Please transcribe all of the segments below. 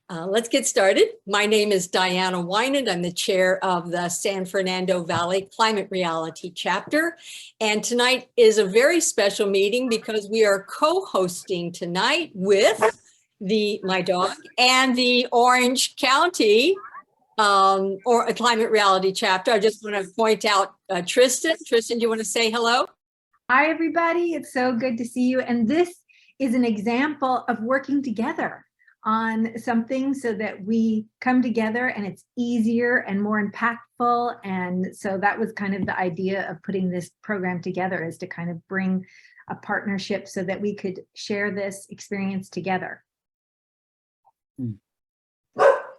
Let's get started. My name is Diana Wynand. I'm the chair of the San Fernando Valley Climate Reality Chapter. And tonight is a very special meeting because we are co-hosting tonight with my dog and the Orange County or a Climate Reality Chapter. I just want to point out Tristan. Tristan, do you want to say hello? Hi, everybody. It's so good to see you. And this is an example of working together on something so that we come together and it's easier and more impactful. And so that was kind of the idea of putting this program together, is to kind of bring a partnership so that we could share this experience together.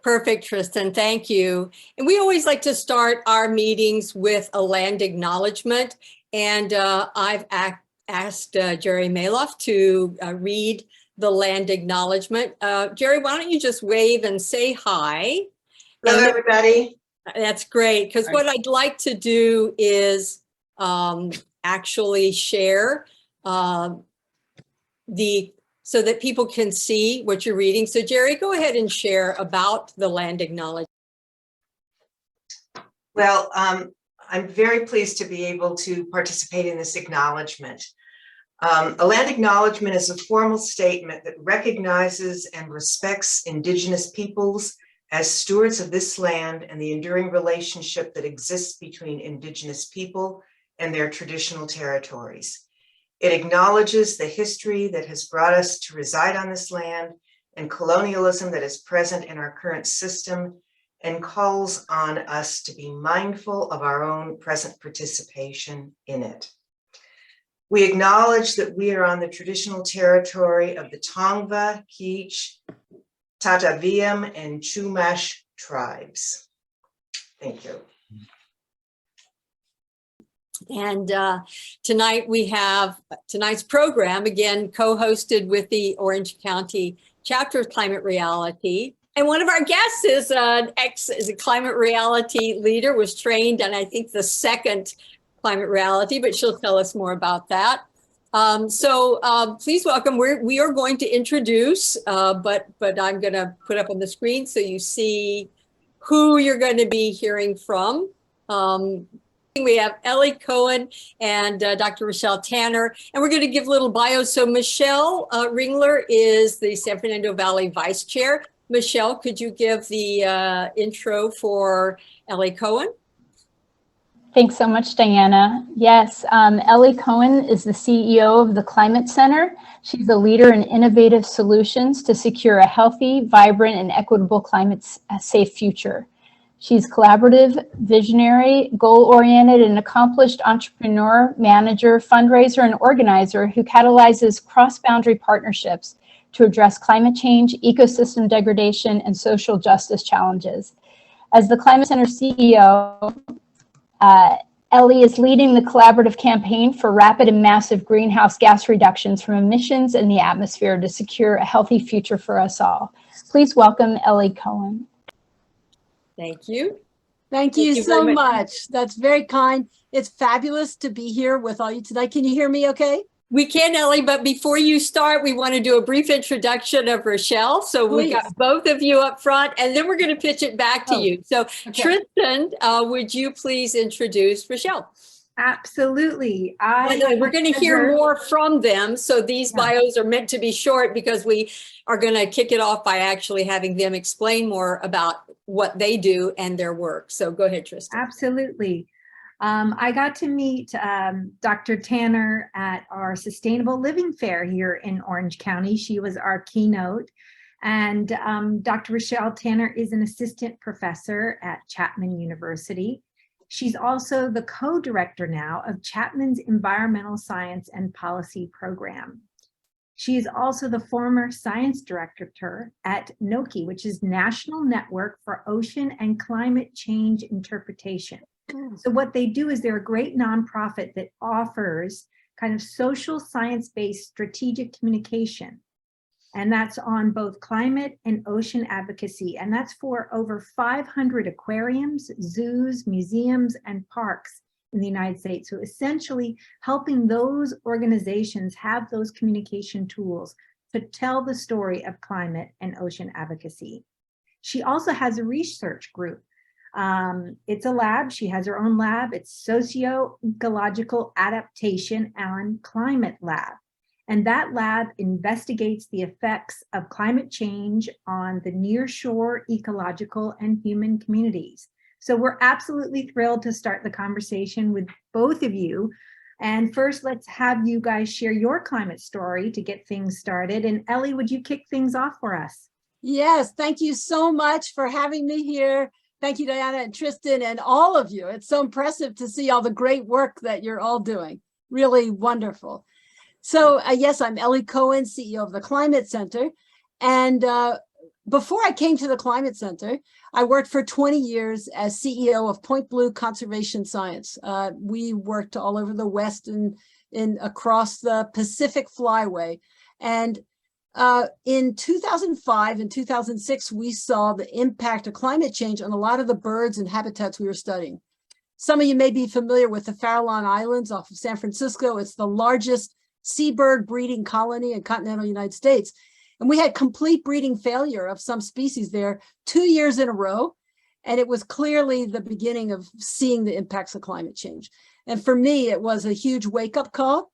Perfect, Tristan. Thank you. And we always like to start our meetings with a land acknowledgement. And I've asked Jerry Maloff to read the land acknowledgement. Jerry, why don't you just wave and say hi? Hello, everybody. That's great, because what I'd like to do is actually share so that people can see what you're reading. So Jerry, go ahead and share about the land acknowledgement. Well, I'm very pleased to be able to participate in this acknowledgement. A land acknowledgement is a formal statement that recognizes and respects Indigenous peoples as stewards of this land and the enduring relationship that exists between Indigenous people and their traditional territories. It acknowledges the history that has brought us to reside on this land and colonialism that is present in our current system, and calls on us to be mindful of our own present participation in it. We acknowledge that we are on the traditional territory of the Tongva, Kizh, Tataviam, and Chumash tribes. Thank you. And tonight we have tonight's program, again, co-hosted with the Orange County Chapter of Climate Reality. And one of our guests is a climate reality leader, was trained on, I think, the second Climate Reality, but she'll tell us more about that. Please welcome, we are going to introduce, but I'm going to put up on the screen so you see who you're going to be hearing from. We have Ellie Cohen and Dr. Richelle Tanner, and we're going to give little bios. So Michelle Ringler is the San Fernando Valley Vice Chair. Michelle, could you give the intro for Ellie Cohen? Thanks so much, Diana. Yes, Ellie Cohen is the CEO of the Climate Center. She's a leader in innovative solutions to secure a healthy, vibrant, and equitable climate-safe future. She's collaborative, visionary, goal-oriented, and accomplished entrepreneur, manager, fundraiser, and organizer who catalyzes cross-boundary partnerships to address climate change, ecosystem degradation, and social justice challenges. As the Climate Center CEO, Ellie is leading the collaborative campaign for rapid and massive greenhouse gas reductions from emissions in the atmosphere to secure a healthy future for us all. Please welcome Ellie Cohen. Thank you. Thank you so much. That's very kind. It's fabulous to be here with all you tonight. Can you hear me okay? We can, Ellie, but before you start, we want to do a brief introduction of Richelle. So we've got both of you up front, and then we're going to pitch it back to you. So okay. Tristan, would you please introduce Richelle? Absolutely. We're going to hear more from them. So these bios are meant to be short because we are going to kick it off by actually having them explain more about what they do and their work. So go ahead, Tristan. Absolutely. I got to meet Dr. Tanner at our Sustainable Living Fair here in Orange County. She was our keynote. And Dr. Richelle Tanner is an assistant professor at Chapman University. She's also the co-director now of Chapman's Environmental Science and Policy Program. She is also the former science director at NOCI, which is National Network for Ocean and Climate Change Interpretation. So what they do is they're a great nonprofit that offers kind of social science-based strategic communication. And that's on both climate and ocean advocacy. And that's for over 500 aquariums, zoos, museums, and parks in the United States. So essentially helping those organizations have those communication tools to tell the story of climate and ocean advocacy. She also has a research group. It's a lab. She has her own lab. It's socio-ecological adaptation and climate lab. And that lab investigates the effects of climate change on the nearshore ecological and human communities. So we're absolutely thrilled to start the conversation with both of you. And first, let's have you guys share your climate story to get things started. And Ellie, would you kick things off for us? Yes, thank you so much for having me here. Thank you, Diana and Tristan and all of you. It's so impressive to see all the great work that you're all doing. Really wonderful. So yes, I'm Ellie Cohen, CEO of the Climate Center. And before I came to the Climate Center, I worked for 20 years as CEO of Point Blue Conservation Science. We worked all over the West and across the Pacific Flyway. And in 2005 and 2006, we saw the impact of climate change on a lot of the birds and habitats we were studying. Some of you may be familiar with the Farallon Islands off of San Francisco. It's the largest seabird breeding colony in continental United States. And we had complete breeding failure of some species there 2 years in a row. And it was clearly the beginning of seeing the impacts of climate change. And for me, it was a huge wake-up call.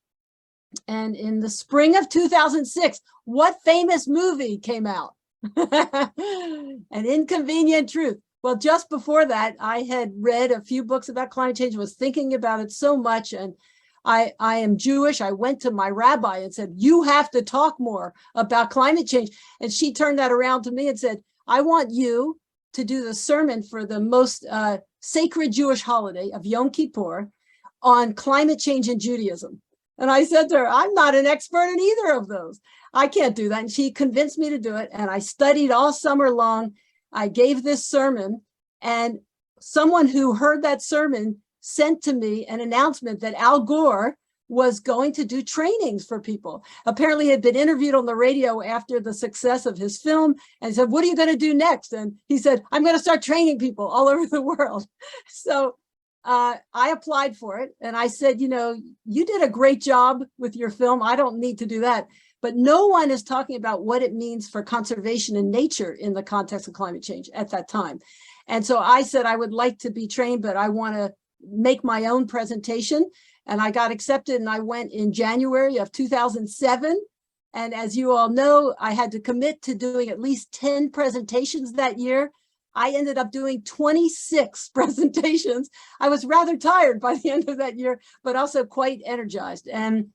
And in the spring of 2006, what famous movie came out? An Inconvenient Truth. Well, just before that, I had read a few books about climate change, was thinking about it so much. And I am Jewish. I went to my rabbi and said, you have to talk more about climate change. And she turned that around to me and said, I want you to do the sermon for the most sacred Jewish holiday of Yom Kippur on climate change in Judaism. And I said to her, I'm not an expert in either of those. I can't do that. And she convinced me to do it. And I studied all summer long. I gave this sermon, and someone who heard that sermon sent to me an announcement that Al Gore was going to do trainings for people. Apparently he had been interviewed on the radio after the success of his film and said, what are you going to do next? And he said, I'm going to start training people all over the world. So I applied for it. And I said, you know, you did a great job with your film. I don't need to do that. But no one is talking about what it means for conservation and nature in the context of climate change at that time. And so I said, I would like to be trained, but I want to make my own presentation. And I got accepted, and I went in January of 2007. And as you all know, I had to commit to doing at least 10 presentations that year. I ended up doing 26 presentations. I was rather tired by the end of that year, but also quite energized and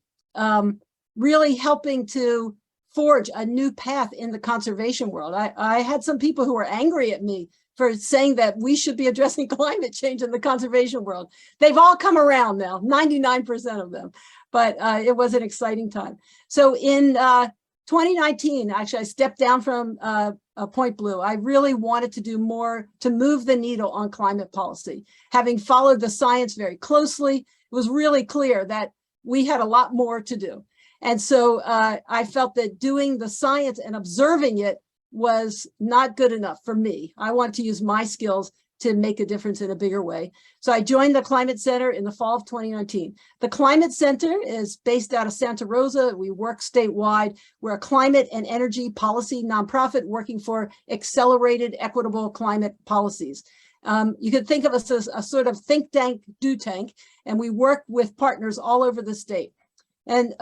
really helping to forge a new path in the conservation world. I had some people who were angry at me for saying that we should be addressing climate change in the conservation world. They've all come around now, 99% of them, but it was an exciting time. So in 2019, actually, I stepped down from Point Blue. I really wanted to do more to move the needle on climate policy. Having followed the science very closely, it was really clear that we had a lot more to do. And so I felt that doing the science and observing it was not good enough for me. I want to use my skills to make a difference in a bigger way. So I joined the Climate Center in the fall of 2019. The Climate Center is based out of Santa Rosa. We work statewide. We're a climate and energy policy nonprofit working for accelerated equitable climate policies. You could think of us as a sort of think tank, do tank, and we work with partners all over the state. And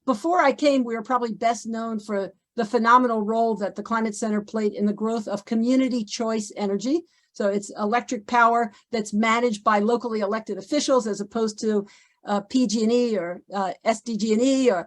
before I came, we were probably best known for the phenomenal role that the Climate Center played in the growth of community choice energy. So it's electric power that's managed by locally elected officials as opposed to PG&E or SDG&E or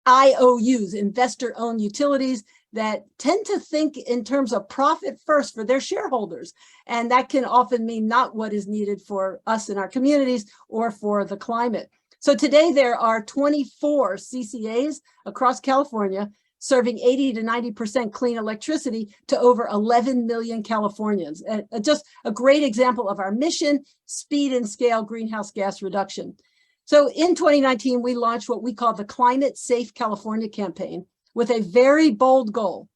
IOUs, investor-owned utilities that tend to think in terms of profit first for their shareholders. And that can often mean not what is needed for us in our communities or for the climate. So today there are 24 CCAs across California serving 80 to 90% clean electricity to over 11 million Californians. And just a great example of our mission, speed and scale greenhouse gas reduction. So in 2019, we launched what we call the Climate Safe California campaign with a very bold goal,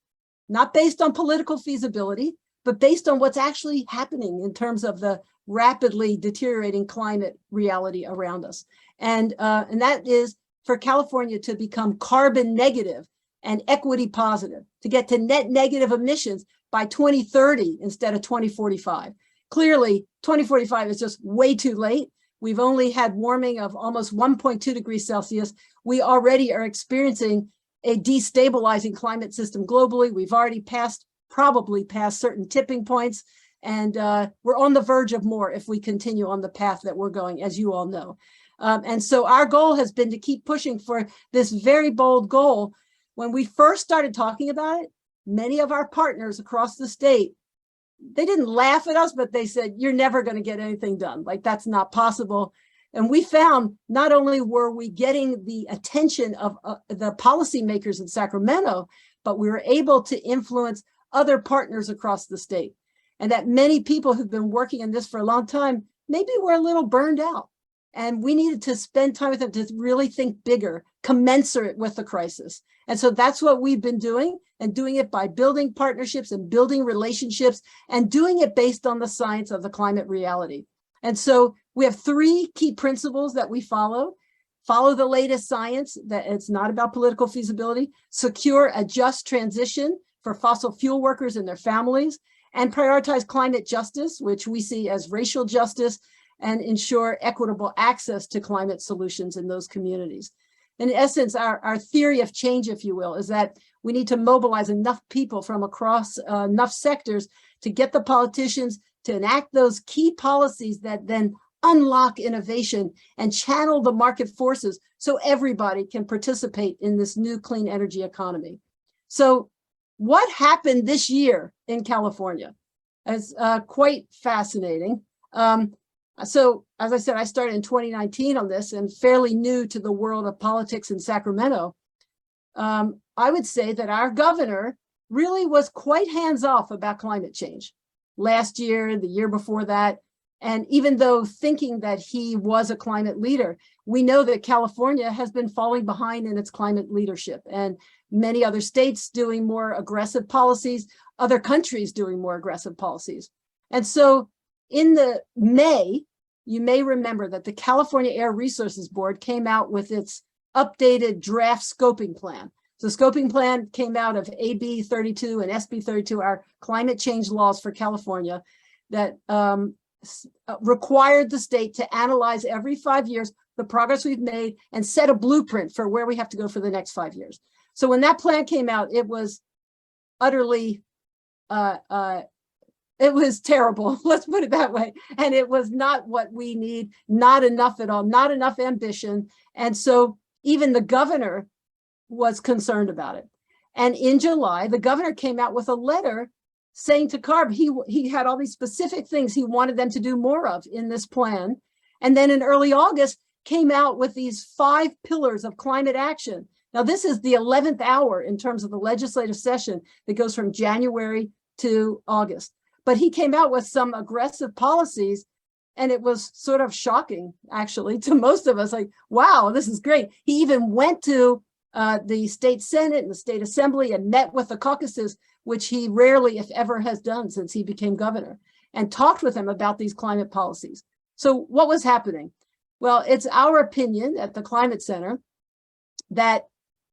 not based on political feasibility, but based on what's actually happening in terms of the rapidly deteriorating climate reality around us. And that is for California to become carbon negative and equity positive to get to net negative emissions by 2030 instead of 2045. Clearly, 2045 is just way too late. We've only had warming of almost 1.2 degrees Celsius. We already are experiencing a destabilizing climate system globally. We've already probably passed certain tipping points, and we're on the verge of more if we continue on the path that we're going, as you all know. And so our goal has been to keep pushing for this very bold goal. When we first started talking about it, many of our partners across the state, they didn't laugh at us, but they said, you're never going to get anything done. Like, that's not possible. And we found not only were we getting the attention of the policymakers in Sacramento, but we were able to influence other partners across the state. And that many people who've been working in this for a long time, maybe were a little burned out. And we needed to spend time with them to really think bigger, commensurate with the crisis. And so that's what we've been doing, and doing it by building partnerships and building relationships and doing it based on the science of the climate reality. And so we have 3 key principles that we follow. Follow the latest science, that it's not about political feasibility, secure a just transition for fossil fuel workers and their families, and prioritize climate justice, which we see as racial justice, and ensure equitable access to climate solutions in those communities. In essence, our theory of change, if you will, is that we need to mobilize enough people from across enough sectors to get the politicians to enact those key policies that then unlock innovation and channel the market forces so everybody can participate in this new clean energy economy. So what happened this year in California is quite fascinating. So, as I said, I started in 2019 on this and fairly new to the world of politics in Sacramento. I would say that our governor really was quite hands-off about climate change last year, the year before that. And even though thinking that he was a climate leader, we know that California has been falling behind in its climate leadership, and many other states doing more aggressive policies, other countries doing more aggressive policies. And so in the May, you may remember that the California Air Resources Board came out with its updated draft scoping plan. So the scoping plan came out of AB 32 and SB 32, our climate change laws for California, that required the state to analyze every 5 years the progress we've made and set a blueprint for where we have to go for the next 5 years. So when that plan came out, it was utterly it was terrible, let's put it that way. And it was not what we need, not enough at all, not enough ambition. And so even the governor was concerned about it. And in July, the governor came out with a letter saying to CARB, he had all these specific things he wanted them to do more of in this plan. And then in early August, came out with these 5 pillars of climate action. Now, this is the 11th hour in terms of the legislative session that goes from January to August. But he came out with some aggressive policies, and it was sort of shocking, actually, to most of us. Like, wow, this is great. He even went to the state Senate and the state assembly and met with the caucuses, which he rarely, if ever, has done since he became governor, and talked with them about these climate policies. So what was happening? Well, it's our opinion at the Climate Center that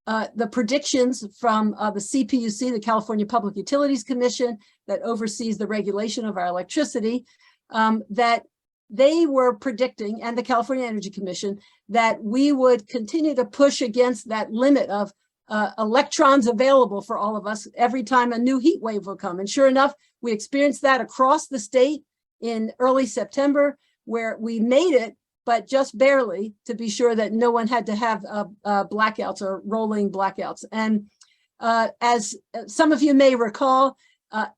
the predictions from the CPUC, the California Public Utilities Commission, that oversees the regulation of our electricity, that they were predicting, and the California Energy Commission, that we would continue to push against that limit of electrons available for all of us every time a new heat wave will come. And sure enough, we experienced that across the state in early September, where we made it, but just barely, to be sure that no one had to have blackouts or rolling blackouts. And as some of you may recall,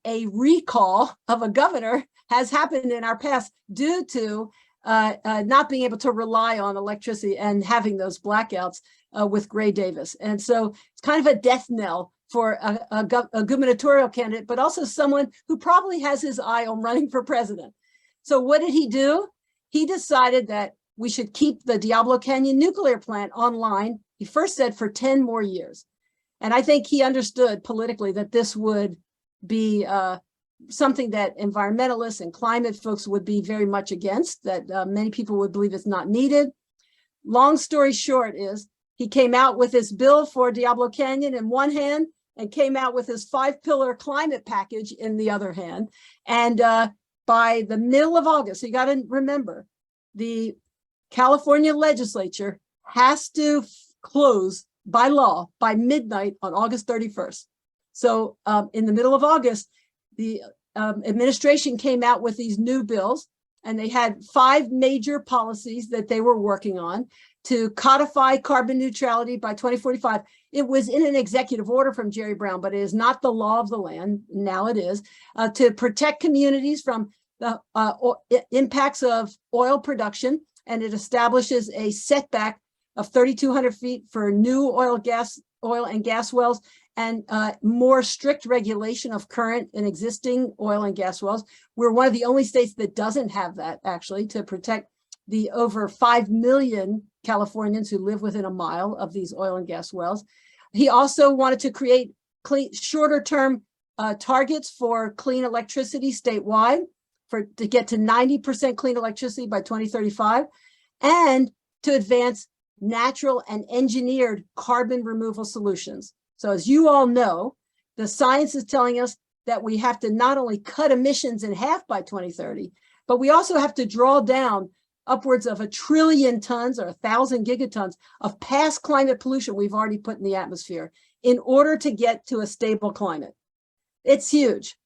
a recall of a governor has happened in our past due to not being able to rely on electricity and having those blackouts with Gray Davis. And so it's kind of a death knell for a gubernatorial candidate, but also someone who probably has his eye on running for president. So what did he do? He decided that we should keep the Diablo Canyon nuclear plant online. He first said for 10 more years. And I think he understood politically that this would be something that environmentalists and climate folks would be very much against, that many people would believe it's not needed. Long story short is He came out with his bill for Diablo Canyon in one hand and came out with his 5-pillar climate package in the other hand. And by the middle of August, so you got to remember, the California legislature has to close by law by midnight on August 31st. So in the middle of August, the administration came out with these new bills, and they had 5 major policies that they were working on to codify carbon neutrality by 2045. It was in an executive order from Jerry Brown, but it is not the law of the land. Now it is to protect communities from the impacts of oil production. And it establishes a setback of 3,200 feet for new oil and gas wells, and more strict regulation of current and existing oil and gas wells. We're one of the only states that doesn't have that, actually, to protect the over 5 million Californians who live within a mile of these oil and gas wells. He also wanted to create shorter term targets for clean electricity statewide to get to 90% clean electricity by 2035, and to advance natural and engineered carbon removal solutions. So as you all know, the science is telling us that we have to not only cut emissions in half by 2030, but we also have to draw down upwards of 1 trillion tons or 1,000 gigatons of past climate pollution we've already put in the atmosphere in order to get to a stable climate. It's huge.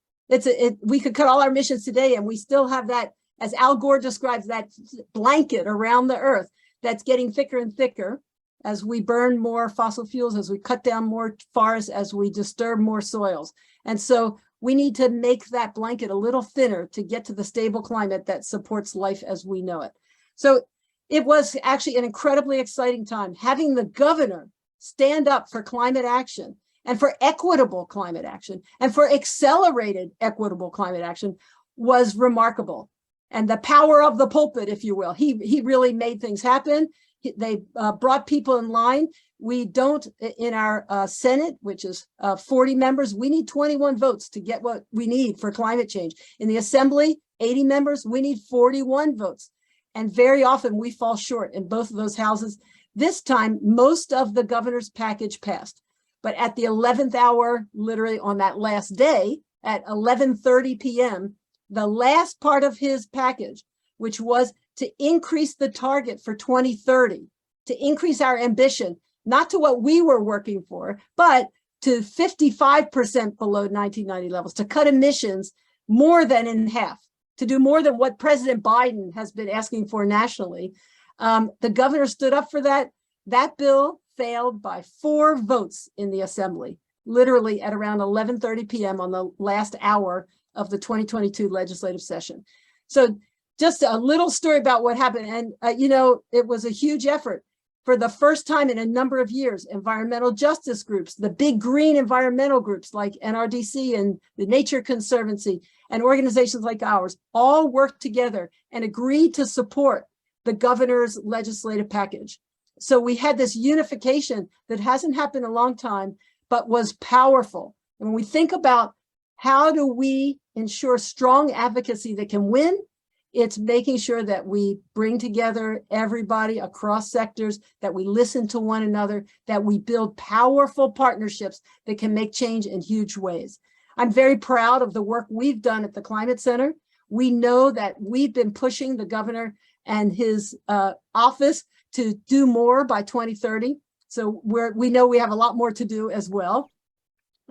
We could cut all our emissions today and we still have that, as Al Gore describes, that blanket around the earth that's getting thicker and thicker as we burn more fossil fuels, as we cut down more forests, as we disturb more soils. And so we need to make that blanket a little thinner to get to the stable climate that supports life as we know it. So it was actually an incredibly exciting time. Having the governor stand up for climate action, and for equitable climate action, and for accelerated equitable climate action was remarkable. And the power of the pulpit, if you will, he really made things happen. They brought people in line. We don't, in our Senate, which is 40 members, we need 21 votes to get what we need for climate change. In the Assembly, 80 members, we need 41 votes. And very often we fall short in both of those houses. This time, most of the governor's package passed. But at the 11th hour, literally on that last day, at 11:30 p.m., the last part of his package, which was to increase the target for 2030, to increase our ambition, not to what we were working for, but to 55% below 1990 levels, to cut emissions more than in half, to do more than what President Biden has been asking for nationally. The governor stood up for that. That bill failed by 4 votes in the Assembly, literally at around 11:30 p.m. on the last hour of the 2022 legislative session. So just a little story about what happened. And, it was a huge effort. For the first time in a number of years, environmental justice groups, the big green environmental groups like NRDC and the Nature Conservancy and organizations like ours all worked together and agreed to support the governor's legislative package. So we had this unification that hasn't happened in a long time, but was powerful. And when we think about how do we ensure strong advocacy that can win, it's making sure that we bring together everybody across sectors, that we listen to one another, that we build powerful partnerships that can make change in huge ways. I'm very proud of the work we've done at the Climate Center. We know that we've been pushing the governor and his office to do more by 2030. So we know we have a lot more to do as well.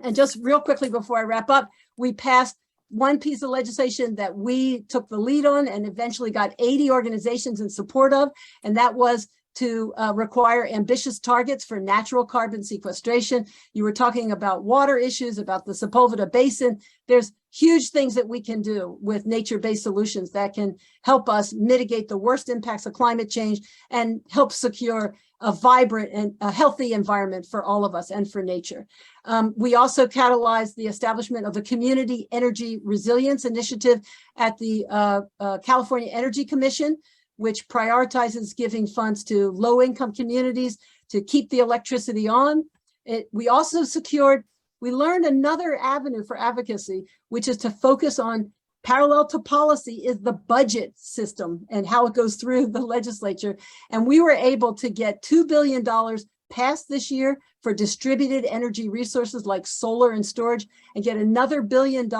And just real quickly before I wrap up, we passed one piece of legislation that we took the lead on and eventually got 80 organizations in support of, and that was to require ambitious targets for natural carbon sequestration. You were talking about water issues, about the Sepulveda Basin. There's huge things that we can do with nature-based solutions that can help us mitigate the worst impacts of climate change and help secure a vibrant and a healthy environment for all of us and for nature. We also catalyzed the establishment of the Community Energy Resilience Initiative at the California Energy Commission, which prioritizes giving funds to low-income communities to keep the electricity on. We also we learned another avenue for advocacy, which is to focus on parallel to policy is the budget system and how it goes through the legislature. And we were able to get $2 billion passed this year for distributed energy resources like solar and storage, and get another $1 billion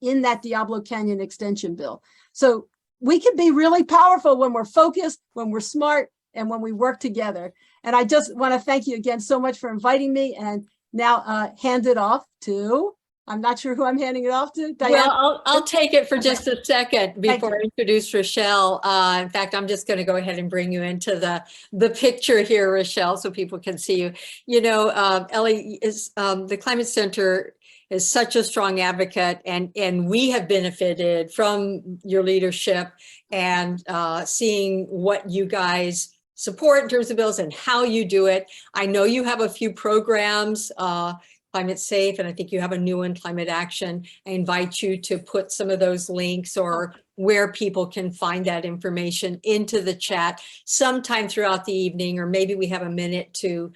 in that Diablo Canyon extension bill. So we can be really powerful when we're focused, when we're smart, and when we work together. And I just want to thank you again so much for inviting me, and now hand it off to, I'm not sure who I'm handing it off to. Diana? Well, I'll take it for just a second Thank before I you. introduce Richelle. In fact, I'm just going to go ahead and bring you into the picture here, Richelle, so people can see you. You know, Ellie, is the Climate Center is such a strong advocate, and we have benefited from your leadership and seeing what you guys support in terms of bills and how you do it. I know you have a few programs, Climate Safe, and I think you have a new one, Climate Action. I invite you to put some of those links or where people can find that information into the chat sometime throughout the evening, or maybe we have a minute to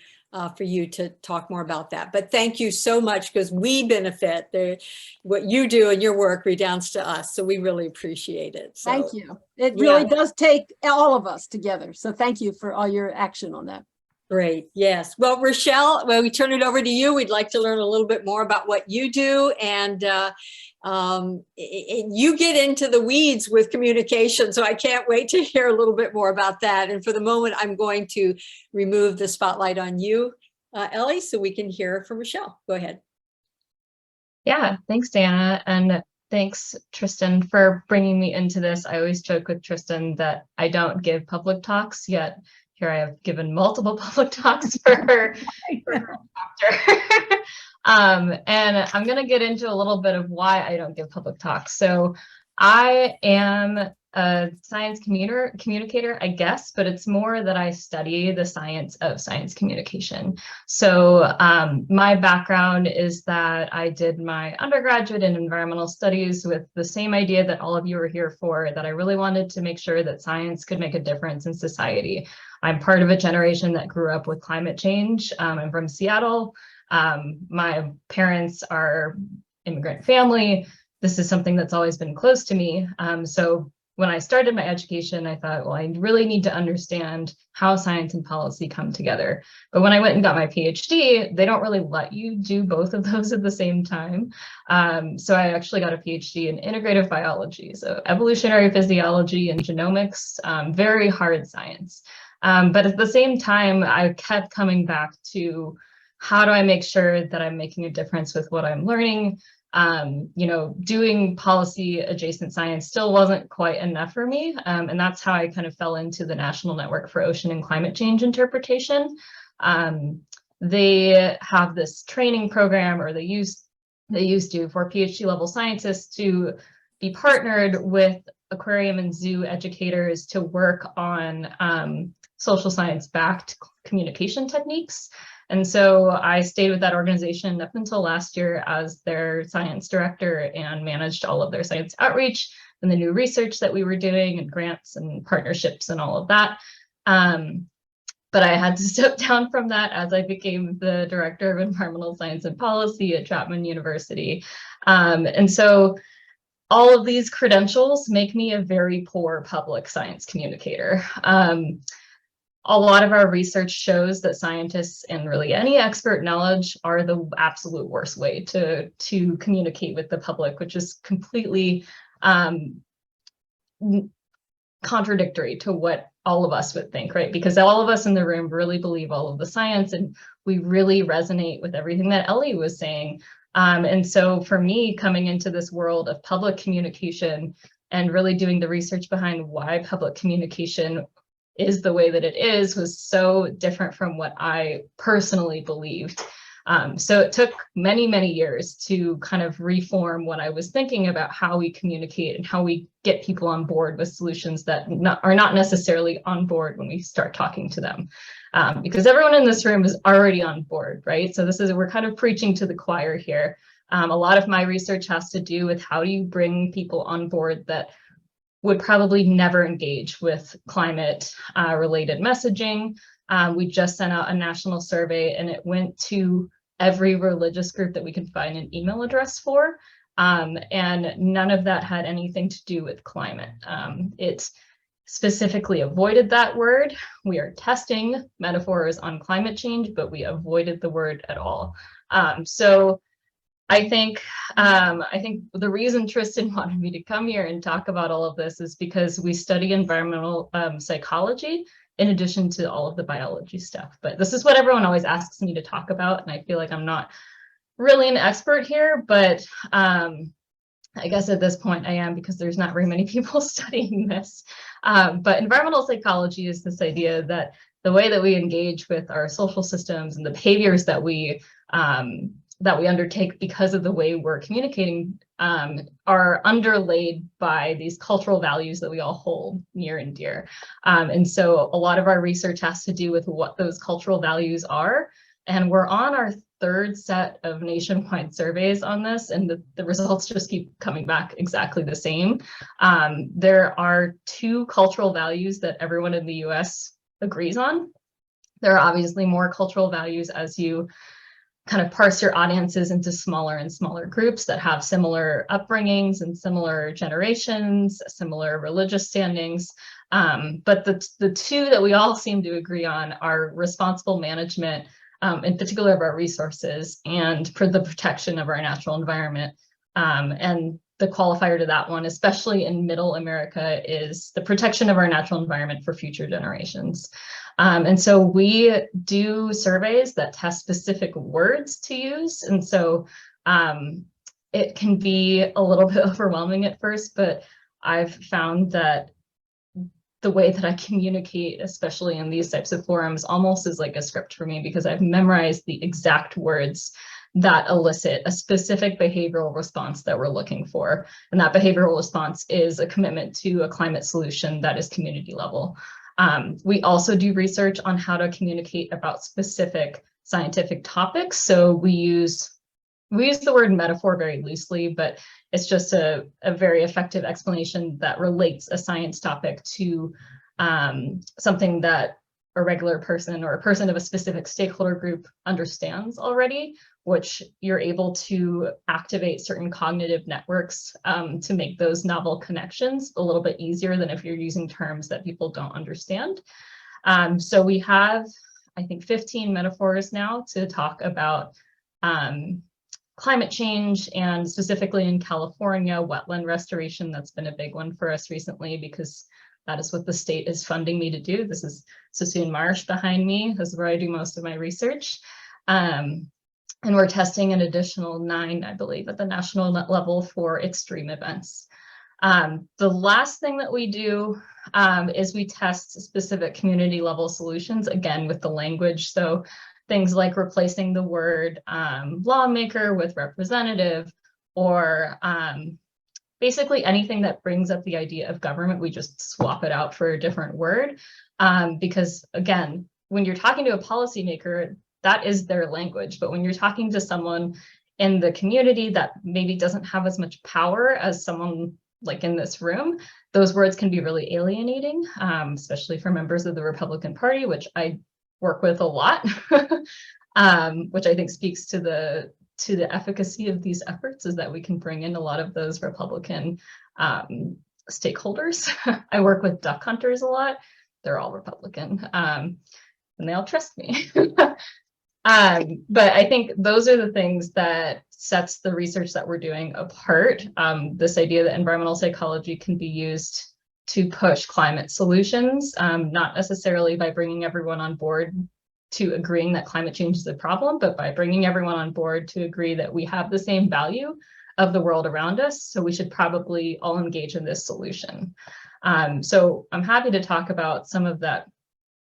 for you to talk more about that. But thank you so much, because we benefit. What you do and your work redounds to us, so we really appreciate it. So, Thank you. It yeah. really does take all of us together. So thank you for all your action on that. Great. Yes. Well, Richelle, when we turn it over to you, we'd like to learn a little bit more about what you do. And you get into the weeds with communication. So I can't wait to hear a little bit more about that. And for the moment, I'm going to remove the spotlight on you, Ellie, so we can hear from Richelle. Go ahead. Yeah, thanks, Diana. And thanks, Tristan, for bringing me into this. I always joke with Tristan that I don't give public talks, yet here I have given multiple public talks for her chapter. And I'm going to get into a little bit of why I don't give public talks. So I am a science communicator, I guess, but it's more that I study the science of science communication. So my background is that I did my undergraduate in environmental studies with the same idea that all of you are here for, that I really wanted to make sure that science could make a difference in society. I'm part of a generation that grew up with climate change. I'm from Seattle. My parents are immigrant family. This is something that's always been close to me. So when I started my education, I thought, well, I really need to understand how science and policy come together. But when I went and got my PhD, they don't really let you do both of those at the same time. So I actually got a PhD in integrative biology, so evolutionary physiology and genomics, very hard science. But at the same time, I kept coming back to, how do I make sure that I'm making a difference with what I'm learning? You know, doing policy adjacent science still wasn't quite enough for me. And that's how I kind of fell into the National Network for Ocean and Climate Change Interpretation. They have this training program, or they used to, for PhD level scientists to be partnered with aquarium and zoo educators to work on social science backed communication techniques. And so I stayed with that organization up until last year as their science director and managed all of their science outreach and the new research that we were doing and grants and partnerships and all of that. But I had to step down from that as I became the director of environmental science and policy at Chapman University. And so all of these credentials make me a very poor public science communicator. A lot of our research shows that scientists and really any expert knowledge are the absolute worst way to communicate with the public, which is completely contradictory to what all of us would think, right? Because all of us in the room really believe all of the science, and we really resonate with everything that Ellie was saying. And so for me, coming into this world of public communication and really doing the research behind why public communication is the way that it is was so different from what I personally believed. So it took many, many years to kind of reform what I was thinking about how we communicate and how we get people on board with solutions that are not necessarily on board when we start talking to them. Because everyone in this room is already on board, right? So we're kind of preaching to the choir here. A lot of my research has to do with how do you bring people on board that would probably never engage with climate related messaging. We just sent out a national survey, and it went to every religious group that we could find an email address for. And none of that had anything to do with climate. specifically avoided that word. We are testing metaphors on climate change, but we avoided the word at all. So I think the reason Tristan wanted me to come here and talk about all of this is because we study environmental psychology in addition to all of the biology stuff. But this is what everyone always asks me to talk about, and I feel like I'm not really an expert here, but I guess at this point I am, because there's not very many people studying this. But environmental psychology is this idea that the way that we engage with our social systems and the behaviors that we undertake because of the way we're communicating are underlaid by these cultural values that we all hold near and dear. And so a lot of our research has to do with what those cultural values are. And we're on our third set of nationwide surveys on this, and the results just keep coming back exactly the same. There are 2 cultural values that everyone in the US agrees on. There are obviously more cultural values as you kind of parse your audiences into smaller and smaller groups that have similar upbringings and similar generations, similar religious standings. But the 2 that we all seem to agree on are responsible management, in particular of our resources, and for the protection of our natural environment. And the qualifier to that one, especially in middle America, is the protection of our natural environment for future generations. And so we do surveys that test specific words to use. And so it can be a little bit overwhelming at first, but I've found that the way that I communicate, especially in these types of forums, almost is like a script for me, because I've memorized the exact words that elicit a specific behavioral response that we're looking for. And that behavioral response is a commitment to a climate solution that is community level. We also do research on how to communicate about specific scientific topics. So we use the word metaphor very loosely, but it's just a very effective explanation that relates a science topic to something that a regular person or a person of a specific stakeholder group understands already, which you're able to activate certain cognitive networks to make those novel connections a little bit easier than if you're using terms that people don't understand. So we have, I think, 15 metaphors now to talk about climate change, and specifically in California, wetland restoration. That's been a big one for us recently, because that is what the state is funding me to do. This is Sassoon Marsh behind me. This is where I do most of my research. And we're testing an additional 9, I believe, at the national level for extreme events. The last thing that we do is we test specific community level solutions, again, with the language. So things like replacing the word lawmaker with representative, or basically anything that brings up the idea of government, we just swap it out for a different word. Because again, when you're talking to a policymaker, that is their language. But when you're talking to someone in the community that maybe doesn't have as much power as someone like in this room, those words can be really alienating, especially for members of the Republican Party, which I work with a lot, which I think speaks to the efficacy of these efforts, is that we can bring in a lot of those Republican stakeholders. I work with duck hunters a lot. They're all Republican, and they all trust me. But I think those are the things that sets the research that we're doing apart. This idea that environmental psychology can be used to push climate solutions, not necessarily by bringing everyone on board to agreeing that climate change is a problem, but by bringing everyone on board to agree that we have the same value of the world around us, so we should probably all engage in this solution. So I'm happy to talk about some of that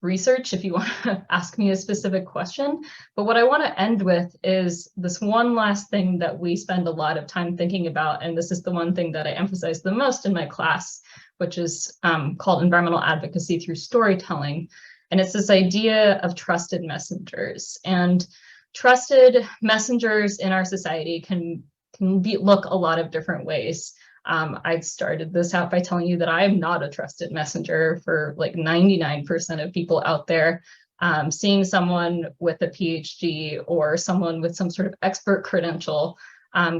research if you want to ask me a specific question. But what I want to end with is this one last thing that we spend a lot of time thinking about, and this is the one thing that I emphasize the most in my class, which is called environmental advocacy through storytelling. And it's this idea of trusted messengers. And trusted messengers in our society can look a lot of different ways. I started this out by telling you that I am not a trusted messenger for like 99% of people out there. Seeing someone with a PhD or someone with some sort of expert credential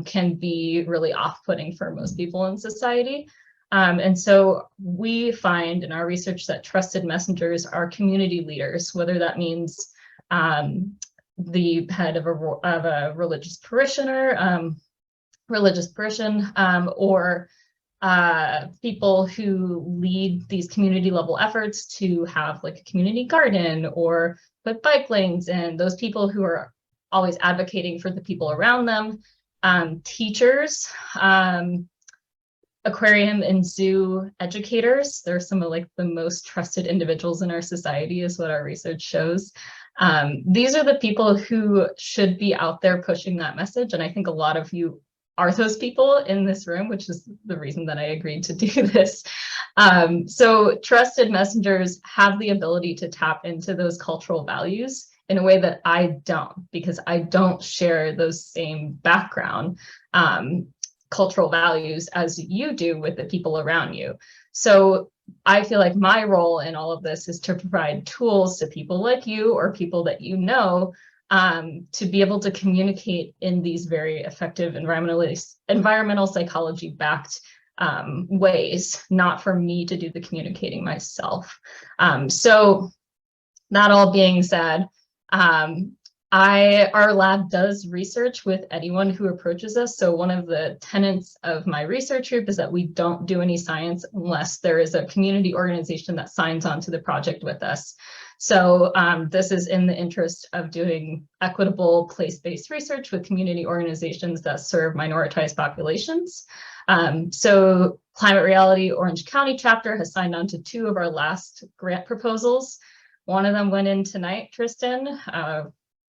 can be really off-putting for most people in society. And so we find in our research that trusted messengers are community leaders, whether that means the head of a religious parishioner, or people who lead these community level efforts to have like a community garden or put bike lanes in, those people who are always advocating for the people around them, teachers, aquarium and zoo educators. They're some of like the most trusted individuals in our society, is what our research shows. These are the people who should be out there pushing that message. And I think a lot of you are those people in this room, which is the reason that I agreed to do this. So trusted messengers have the ability to tap into those cultural values in a way that I don't, because I don't share those same background cultural values as you do with the people around you. So I feel like my role in all of this is to provide tools to people like you or people that you know, to be able to communicate in these very effective environmental psychology backed ways, not for me to do the communicating myself. So that all being said, our lab does research with anyone who approaches us. So one of the tenets of my research group is that we don't do any science unless there is a community organization that signs on to the project with us. So this is in the interest of doing equitable place-based research with community organizations that serve minoritized populations. So Climate Reality Orange County chapter has signed on to 2 of our last grant proposals. One of them went in tonight, Tristan.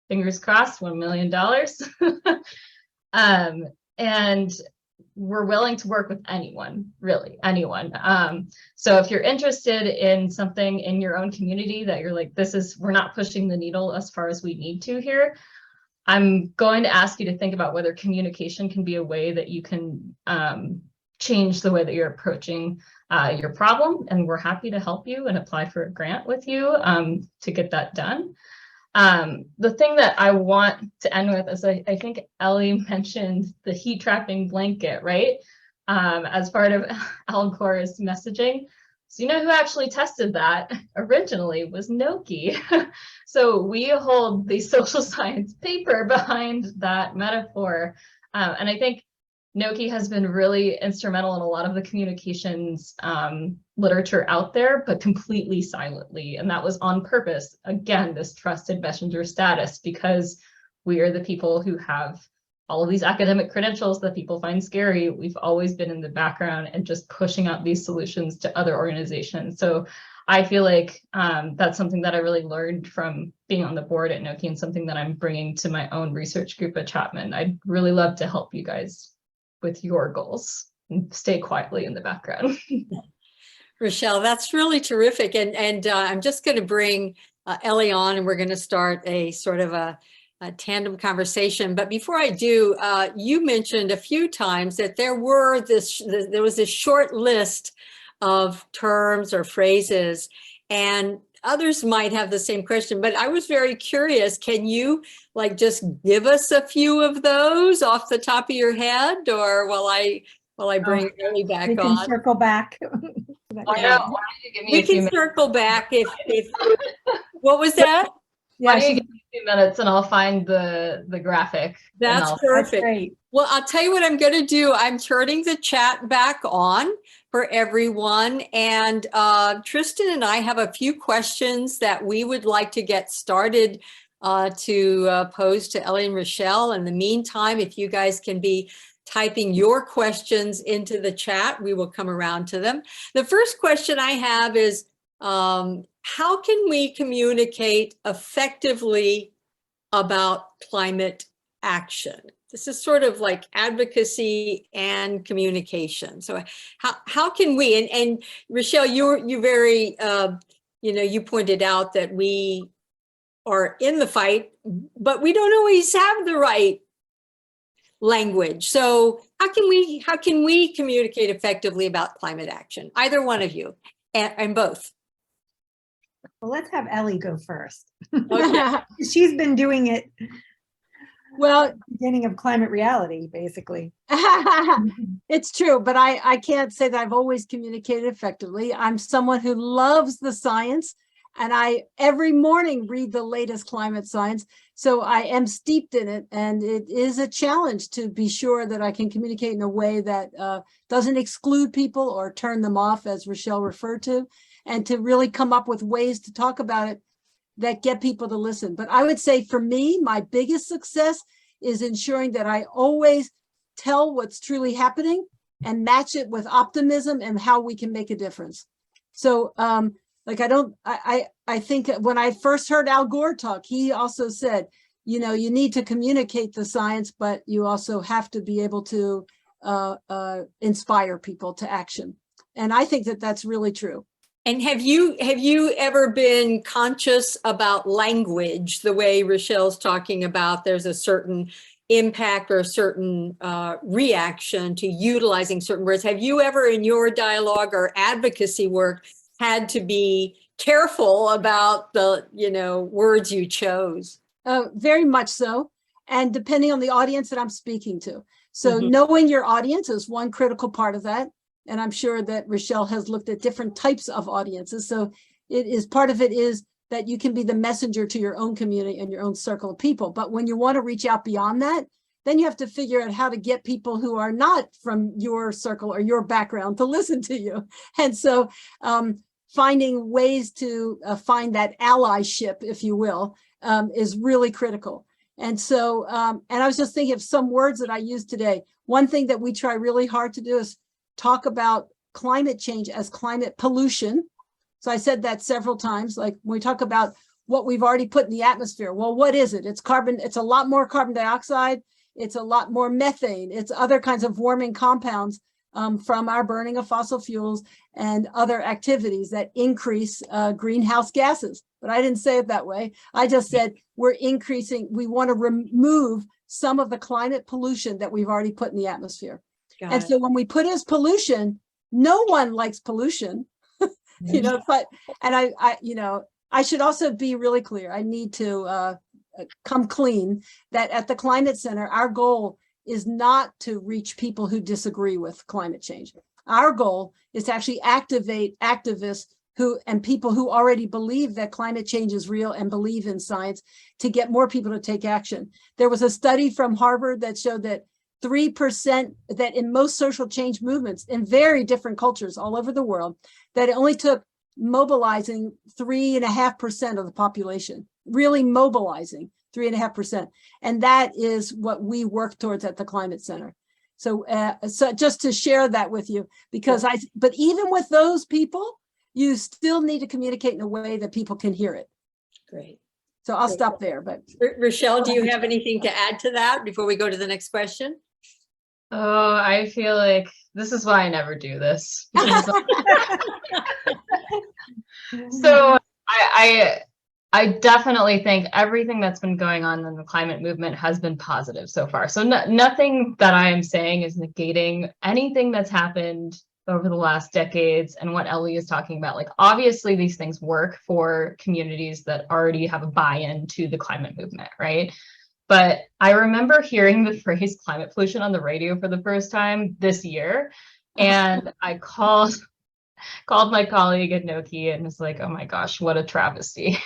Fingers crossed, $1 million. And we're willing to work with anyone, really, anyone. So if you're interested in something in your own community that you're like, we're not pushing the needle as far as we need to here, I'm going to ask you to think about whether communication can be a way that you can change the way that you're approaching your problem. And we're happy to help you and apply for a grant with you to get that done. The thing that I want to end with is I think Ellie mentioned the heat trapping blanket, right? As part of Alcor's messaging. So you know who actually tested that originally was Noki. So we hold the social science paper behind that metaphor. And I think Noki has been really instrumental in a lot of the communications literature out there, but completely silently. And that was on purpose. Again, this trusted messenger status, because we are the people who have all of these academic credentials that people find scary. We've always been in the background and just pushing out these solutions to other organizations. So I feel like that's something that I really learned from being on the board at Noki, and something that I'm bringing to my own research group at Chapman. I'd really love to help you guys with your goals and stay quietly in the background. Richelle, that's really terrific. And I'm just going to bring Ellie on, and we're going to start a sort of a tandem conversation. But before I do, you mentioned a few times that there was this short list of terms or phrases, and others might have the same question, but I was very curious. Can you like just give us a few of those off the top of your head, or while I bring Ellie back we can on? circle back. Why don't you give me We a few can minutes? circle back if what was that? Why Yeah, don't you give me a few minutes and I'll find the graphic. That's that's perfect. great. Well, I'll tell you what I'm going to do. I'm turning the chat back on for everyone. And Tristan and I have a few questions that we would like to get started to pose to Ellie and Richelle. In the meantime, if you guys can be typing your questions into the chat, we will come around to them. The first question I have is, how can we communicate effectively about climate action? This is sort of like advocacy and communication. So how can we, and Richelle, you very, you pointed out that we are in the fight, but we don't always have the right language. So how can we communicate effectively about climate action? Either one of you, and both. Well, let's have Ellie go first. Okay. She's been doing it Well, Beginning of climate reality, basically. it's true, but I can't say that I've always communicated effectively. I'm someone who loves the science, and I every morning read the latest climate science. So I am steeped in it, and it is a challenge to be sure that I can communicate in a way that doesn't exclude people or turn them off, as Richelle referred to, and to really come up with ways to talk about it that get people to listen. But I would say for me, my biggest success is ensuring that I always tell what's truly happening and match it with optimism and how we can make a difference. So I think when I first heard Al Gore talk, he also said, you know, you need to communicate the science, but you also have to be able to inspire people to action. And I think that that's really true. And have you ever been conscious about language, the way Richelle's talking about there's a certain impact or a certain reaction to utilizing certain words? Have you ever in your dialogue or advocacy work had to be careful about the, you know, words you chose? Very much so. And depending on the audience that I'm speaking to. So knowing your audience is one critical part of that. And I'm sure that Richelle has looked at different types of audiences. So it is part of it is that you can be the messenger to your own community and your own circle of people. But when you want to reach out beyond that, then you have to figure out how to get people who are not from your circle or your background to listen to you. And so finding ways to find that allyship, if you will, is really critical. And so, and I was just thinking of some words that I used today. One thing that we try really hard to do is talk about climate change as climate pollution. So I said that several times, like when we talk about what we've already put in the atmosphere. Well, what is it? It's carbon. It's a lot more carbon dioxide. It's a lot more methane. It's other kinds of warming compounds from our burning of fossil fuels and other activities that increase greenhouse gases. But I didn't say it that way. I just said we're increasing. We want to remove some of the climate pollution that we've already put in the atmosphere. And so when we put as pollution, no one likes pollution, you know, but, and I, you know, I should also be really clear. I need to come clean that at the Climate Center, our goal is not to reach people who disagree with climate change. Our goal is to actually activate activists and people who already believe that climate change is real and believe in science to get more people to take action. There was a study from Harvard that showed that 3% that in most social change movements in very different cultures all over the world, that it only took mobilizing 3.5% of the population, really mobilizing 3.5%. And that is what we work towards at the Climate Center. So, so just to share that with you, because but even with those people, you still need to communicate in a way that people can hear it. Great. So I'll stop there. But Richelle, do you have anything to add to that before we go to the next question? Oh, I feel like this is why I never do this. So I definitely think everything that's been going on in the climate movement has been positive so far. So nothing that I am saying is negating anything that's happened over the last decades and what Ellie is talking about. Like, obviously these things work for communities that already have a buy-in to the climate movement, right? But I remember hearing the phrase climate pollution on the radio for the first time this year. And I called my colleague at Noki and was like, oh my gosh, what a travesty.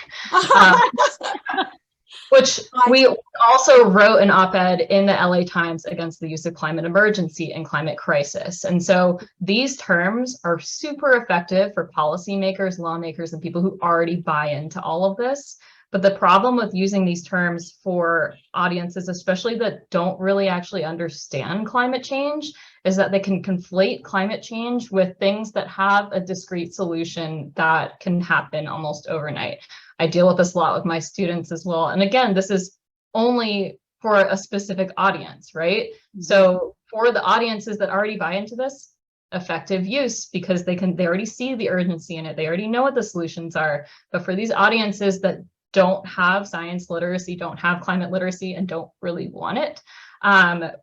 Which we also wrote an op-ed in the LA Times against the use of climate emergency and climate crisis. And so these terms are super effective for policymakers, lawmakers, and people who already buy into all of this. But the problem with using these terms for audiences, especially that don't really actually understand climate change, is that they can conflate climate change with things that have a discrete solution that can happen almost overnight. I deal with this a lot with my students as well. And again, this is only for a specific audience, right? Mm-hmm. So for the audiences that already buy into this, effective use, because they already see the urgency in it. They already know what the solutions are. But for these audiences that don't have science literacy, don't have climate literacy, and don't really want it,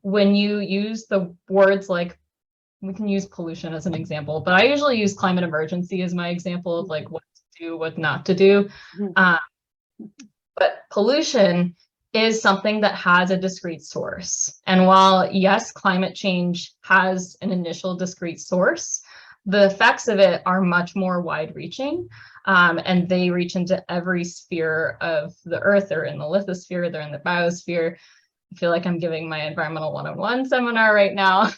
when you use the words like, we can use pollution as an example, but I usually use climate emergency as my example of like what to do, what not to do. But pollution is something that has a discrete source. And while, yes, climate change has an initial discrete source, the effects of it are much more wide-reaching, and they reach into every sphere of the Earth. They're in the lithosphere, they're in the biosphere. I feel like I'm giving my environmental 101 seminar right now.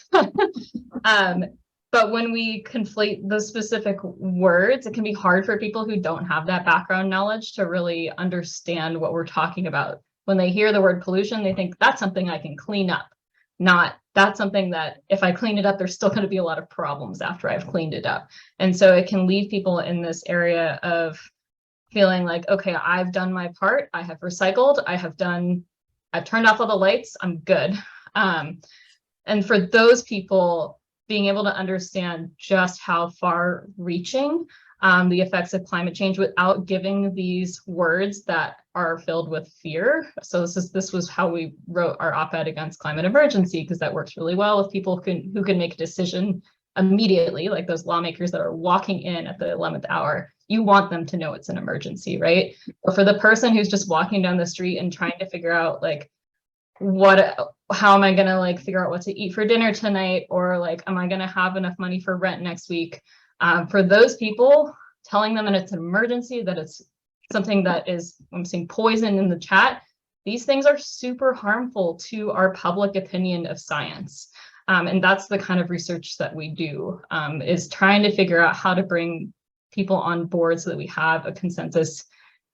But when we conflate those specific words, it can be hard for people who don't have that background knowledge to really understand what we're talking about. When they hear the word pollution, they think that's something I can clean up, not that's something that if I clean it up, there's still going to be a lot of problems after I've cleaned it up. And so it can leave people in this area of feeling like, okay, I've done my part. I have recycled. I've turned off all the lights. I'm good. And for those people, being able to understand just how far reaching the effects of climate change without giving these words that are filled with fear. So this was how we wrote our op-ed against climate emergency, because that works really well with people who can make a decision immediately, like those lawmakers that are walking in at the 11th hour. You want them to know it's an emergency, right? But for the person who's just walking down the street and trying to figure out like, how am I gonna like figure out what to eat for dinner tonight, or like, am I gonna have enough money for rent next week? For those people, telling them that it's an emergency, that it's something that is, I'm seeing poison in the chat, these things are super harmful to our public opinion of science. And that's the kind of research that we do, is trying to figure out how to bring people on board so that we have a consensus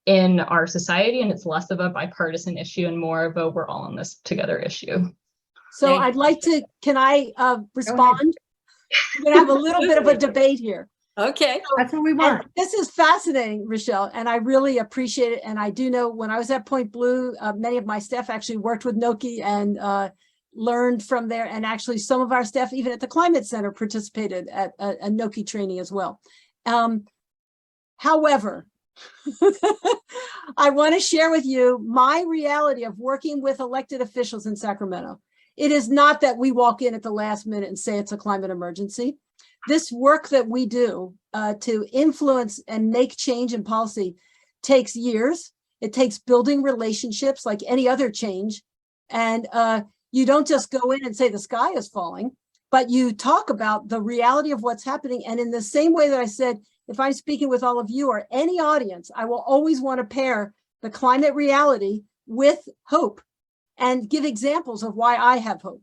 in our society, and it's less of a bipartisan issue and more of a we're all in this together issue. So I'd like to, can I respond? We're gonna have a little bit of a debate here. Okay. That's what we want. And this is fascinating, Richelle, and I really appreciate it. And I do know when I was at Point Blue, many of my staff actually worked with Noki and learned from there. And actually some of our staff, even at the Climate Center, participated at a Noki training as well. However, I want to share with you my reality of working with elected officials in Sacramento. It is not that we walk in at the last minute and say it's a climate emergency. This work that we do to influence and make change in policy takes years. It takes building relationships like any other change. And you don't just go in and say the sky is falling, but you talk about the reality of what's happening. And in the same way that I said, if I'm speaking with all of you or any audience, I will always want to pair the climate reality with hope and give examples of why I have hope.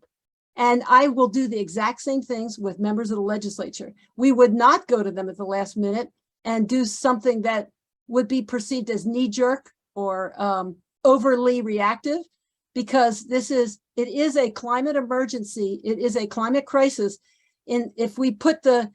And I will do the exact same things with members of the legislature. We would not go to them at the last minute and do something that would be perceived as knee-jerk or overly reactive, because it is a climate emergency. It is a climate crisis. If we put the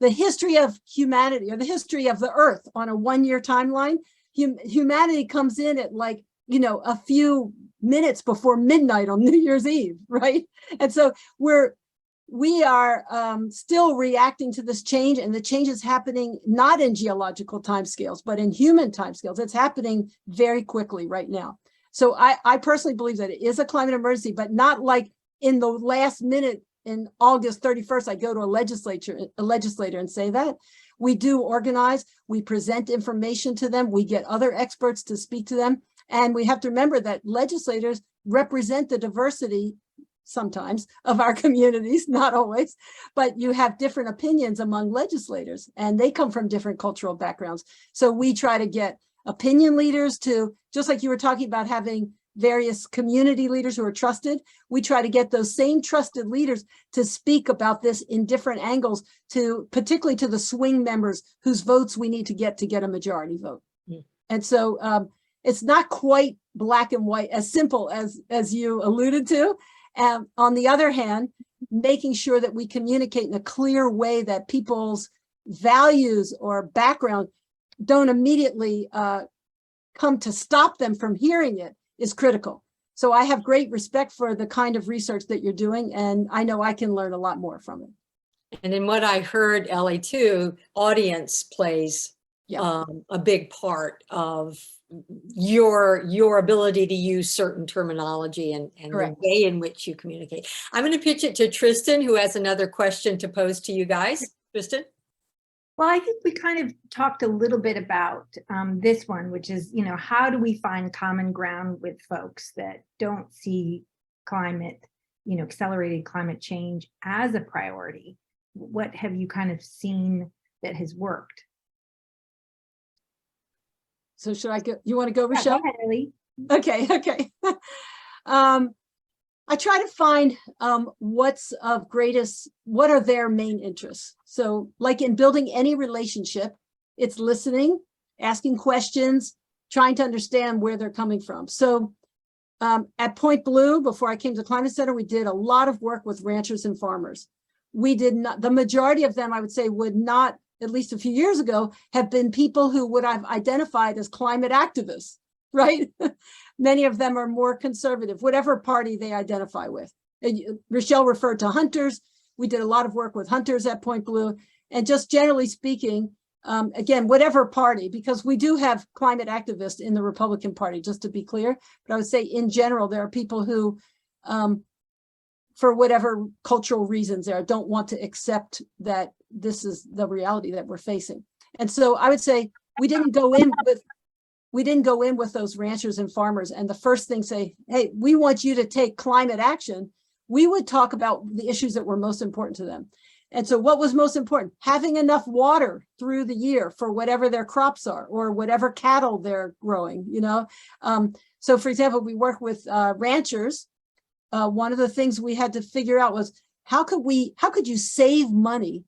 history of humanity or the history of the earth on a one-year timeline, humanity comes in at like, a few minutes before midnight on New Year's Eve, right? And so we are still reacting to this change, and the change is happening not in geological timescales, but in human timescales. It's happening very quickly right now. So I personally believe that it is a climate emergency, but not like in the last minute in August 31st, I go to a legislator and say that. We do organize, we present information to them, we get other experts to speak to them. And we have to remember that legislators represent the diversity sometimes of our communities, not always, but you have different opinions among legislators and they come from different cultural backgrounds. So we try to get opinion leaders to, just like you were talking about having various community leaders who are trusted, we try to get those same trusted leaders to speak about this in different angles, particularly to the swing members whose votes we need to get a majority vote. Mm. And so it's not quite black and white, as simple as you alluded to. On the other hand, making sure that we communicate in a clear way that people's values or background don't immediately come to stop them from hearing it is critical. So I have great respect for the kind of research that you're doing, and I know I can learn a lot more from it. And in what I heard, Ellie, too, audience plays a big part of your ability to use certain terminology and the way in which you communicate. I'm going to pitch it to Tristan, who has another question to pose to you guys. Tristan? Well, I think we kind of talked a little bit about this one, which is, how do we find common ground with folks that don't see climate, accelerated climate change as a priority? What have you kind of seen that has worked? So should I go? You want to go, Yeah, Richelle? go ahead, Ellie. Okay. I try to find what are their main interests. So like in building any relationship, it's listening, asking questions, trying to understand where they're coming from. So at Point Blue, before I came to Climate Center, we did a lot of work with ranchers and farmers. We did not, the majority of them, I would say, would not, at least a few years ago, have been people who would have identified as climate activists, right? Many of them are more conservative, whatever party they identify with. Richelle referred to hunters. We did a lot of work with hunters at Point Blue. And just generally speaking, again, whatever party, because we do have climate activists in the Republican Party, just to be clear. But I would say in general, there are people who, for whatever cultural reasons there, don't want to accept that this is the reality that we're facing. And so I would say we didn't go in with those ranchers and farmers and the first thing say, hey, we want you to take climate action. We would talk about the issues that were most important to them. And so what was most important? Having enough water through the year for whatever their crops are or whatever cattle they're growing, So for example, we work with ranchers. One of the things we had to figure out was how could you save money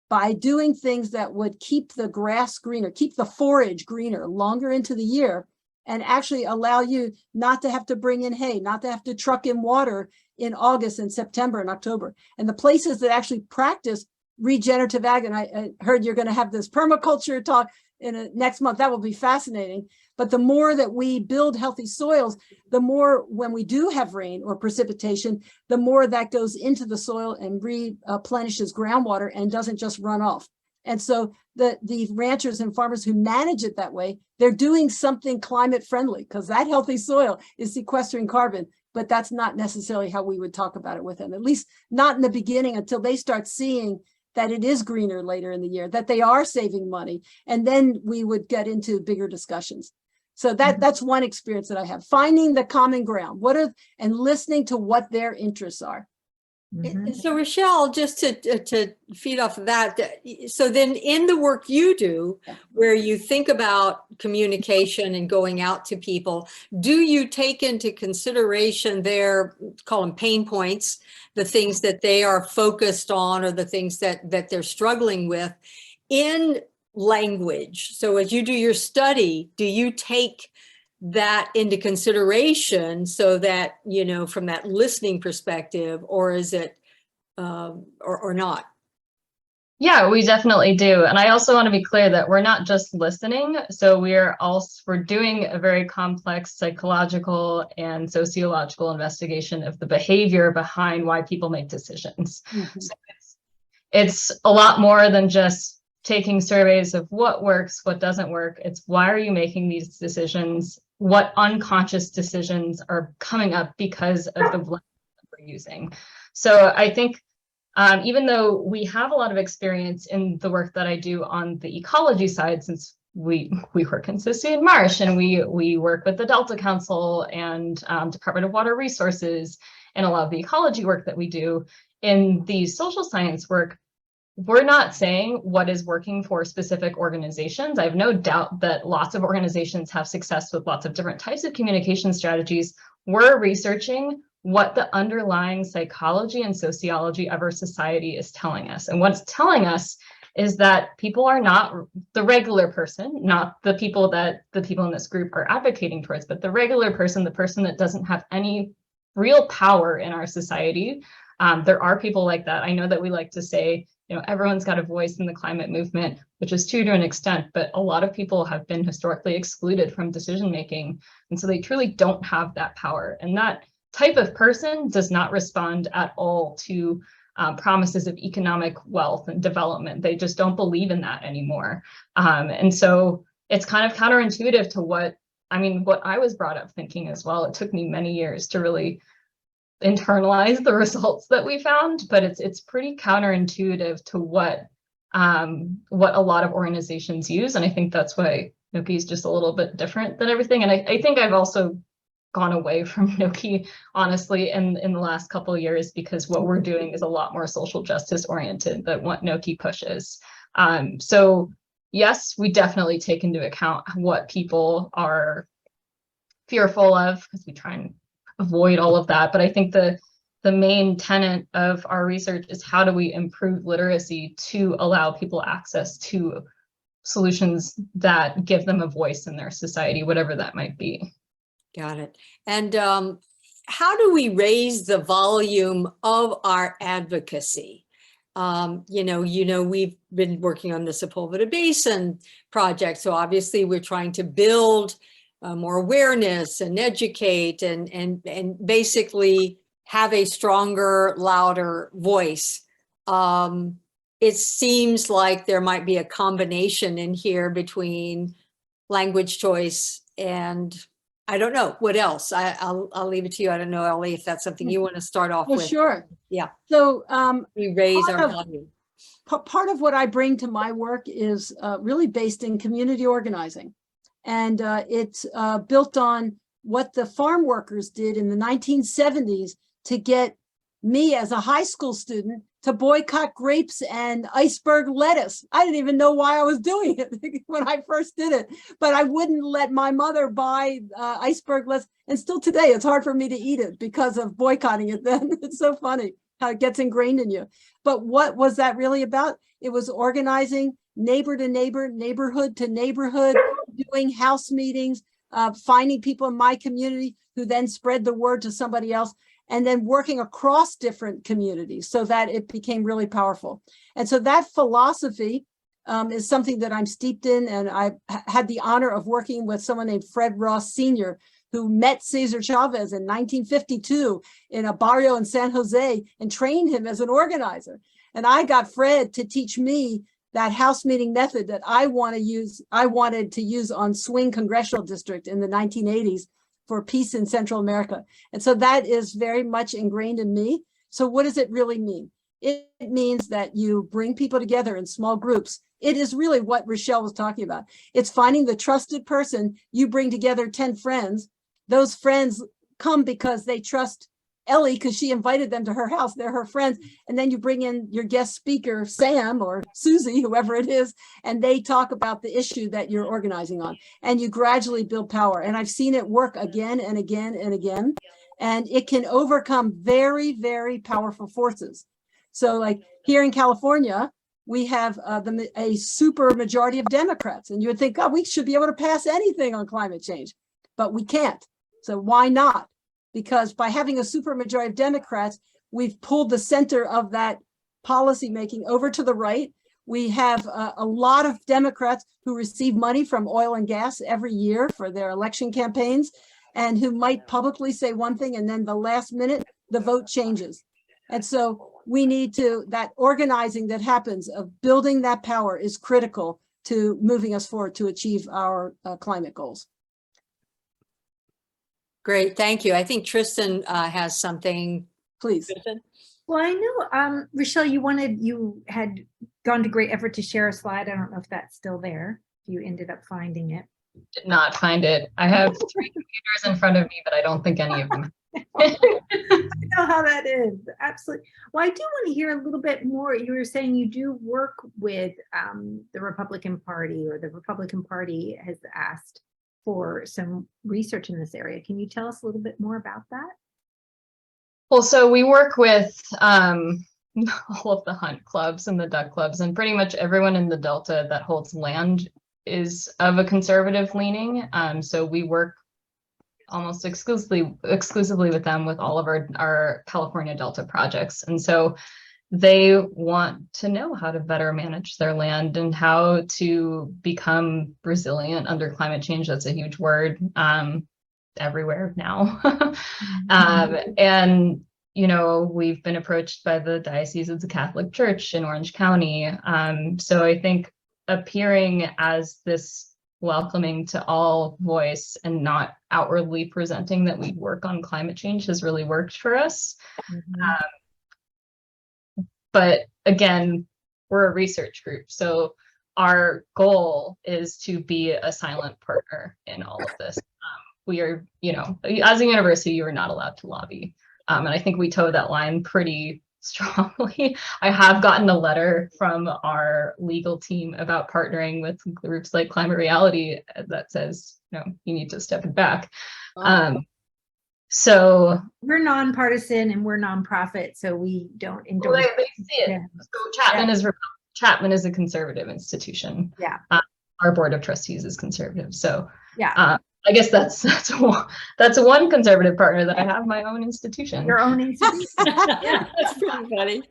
by doing things that would keep the grass greener, keep the forage greener longer into the year, and actually allow you not to have to bring in hay, not to have to truck in water in August and September and October. And the places that actually practice regenerative ag, and I heard you're going to have this permaculture talk next month. That will be fascinating. But the more that we build healthy soils, the more when we do have rain or precipitation, the more that goes into the soil and replenishes groundwater and doesn't just run off. And so the ranchers and farmers who manage it that way, they're doing something climate friendly because that healthy soil is sequestering carbon, but that's not necessarily how we would talk about it with them, at least not in the beginning until they start seeing that it is greener later in the year, that they are saving money. And then we would get into bigger discussions. So that's one experience that I have, finding the common ground, and listening to what their interests are. And so Richelle, just to feed off of that, so then in the work you do, where you think about communication and going out to people, do you take into consideration their, call them pain points, the things that they are focused on or the things that they're struggling with in language? So as you do your study, do you take that into consideration so that, from that listening perspective, or is it, or not? Yeah, we definitely do. And I also want to be clear that we're not just listening. So we're doing a very complex psychological and sociological investigation of the behavior behind why people make decisions. Mm-hmm. So it's a lot more than just taking surveys of what works, what doesn't work. It's why are you making these decisions? What unconscious decisions are coming up because of the language that we're using? So I think even though we have a lot of experience in the work that I do on the ecology side, since we work in Sicilian Marsh and we work with the Delta Council and Department of Water Resources and a lot of the ecology work that we do in the social science work, we're not saying what is working for specific organizations. I have no doubt that lots of organizations have success with lots of different types of communication strategies. We're researching what the underlying psychology and sociology of our society is telling us. And what's telling us is that people are not the regular person, not the people that the people in this group are advocating towards, but the regular person, the person that doesn't have any real power in our society. There are people like that. I know that we like to say, everyone's got a voice in the climate movement, which is true to an extent, but a lot of people have been historically excluded from decision making. And so they truly don't have that power. And that type of person does not respond at all to promises of economic wealth and development. They just don't believe in that anymore. And so it's kind of counterintuitive to what I was brought up thinking as well. It took me many years to really internalize the results that we found, but it's pretty counterintuitive to what what a lot of organizations use. And I think that's why Noki is just a little bit different than everything. And I think I've also gone away from Noki, honestly, in the last couple of years, because what we're doing is a lot more social justice oriented than what Noki pushes. So yes, we definitely take into account what people are fearful of, because we try and avoid all of that. But I think the main tenet of our research is how do we improve literacy to allow people access to solutions that give them a voice in their society, whatever that might be. Got it. And how do we raise the volume of our advocacy? We've been working on the Sepulveda Basin project, so obviously we're trying to build more awareness and educate and basically have a stronger, louder voice. It seems like there might be a combination in here between language choice and I don't know what else. I'll leave it to you. I don't know, Ellie, if that's something you want to start off Well, with. sure. Yeah. So We raise our part of- volume. part of what I bring to my work is really based in community organizing. And it's built on what the farm workers did in the 1970s to get me as a high school student to boycott grapes and iceberg lettuce. I didn't even know why I was doing it when I first did it, but I wouldn't let my mother buy iceberg lettuce. And still today, it's hard for me to eat it because of boycotting it then. It's so funny how it gets ingrained in you. But what was that really about? It was organizing neighbor to neighbor, neighborhood to neighborhood, doing house meetings, finding people in my community who then spread the word to somebody else, and then working across different communities so that it became really powerful. And so that philosophy is something that I'm steeped in. And I had the honor of working with someone named Fred Ross Sr., who met Cesar Chavez in 1952 in a barrio in San Jose and trained him as an organizer. And I got Fred to teach me that house meeting method that I wanted to use on Swing Congressional District in the 1980s for peace in Central America. And so that is very much ingrained in me. So what does it really mean? It means that you bring people together in small groups. It is really what Richelle was talking about. It's finding the trusted person. You bring together 10 friends. Those friends come because they trust Ellie because she invited them to her house. They're her friends. And then you bring in your guest speaker, Sam or Susie, whoever it is, and they talk about the issue that you're organizing on. And you gradually build power. And I've seen it work again and again and again. And it can overcome very, very powerful forces. So like here in California, we have a super majority of Democrats. And you would think, God, we should be able to pass anything on climate change, but we can't. So why not? Because by having a super majority of Democrats, we've pulled the center of that policy making over to the right. We have a lot of Democrats who receive money from oil and gas every year for their election campaigns and who might publicly say one thing and then the last minute, the vote changes. And so we need to, that organizing that happens of building that power is critical to moving us forward to achieve our climate goals. Great, thank you. I think Tristan has something. Please. Tristan? Well, I know, Richelle, you had gone to great effort to share a slide. I don't know if that's still there. You ended up finding it. Did not find it. I have 3 computers in front of me, but I don't think any of them. I know how that is. Absolutely. Well, I do want to hear a little bit more. You were saying you do work with the Republican Party, or the Republican Party has asked for some research in this area. Can you tell us a little bit more about that? Well, so we work with all of the hunt clubs and the duck clubs, and pretty much everyone in the Delta that holds land is of a conservative leaning. So we work almost exclusively with them with all of our California Delta projects. And so they want to know how to better manage their land and how to become resilient under climate change. That's a huge word everywhere now. And, you know, we've been approached by the Diocese of the Catholic Church in Orange County. So I think appearing as this welcoming to all voice and not outwardly presenting that we work on climate change has really worked for us. But again, we're a research group. So our goal is to be a silent partner in all of this. We are, you know, as a university, you are not allowed to lobby. And I think we toe that line pretty strongly. I have gotten a letter from our legal team about partnering with groups like Climate Reality that says, no, you need to step it back. So we're nonpartisan and we're nonprofit, so we don't endorse. They see it. Yeah. So Chapman is a conservative institution. Yeah. Our board of trustees is conservative. So yeah. I guess that's one conservative partner, that I have my own institution. Your own institution. Yeah, that's pretty funny.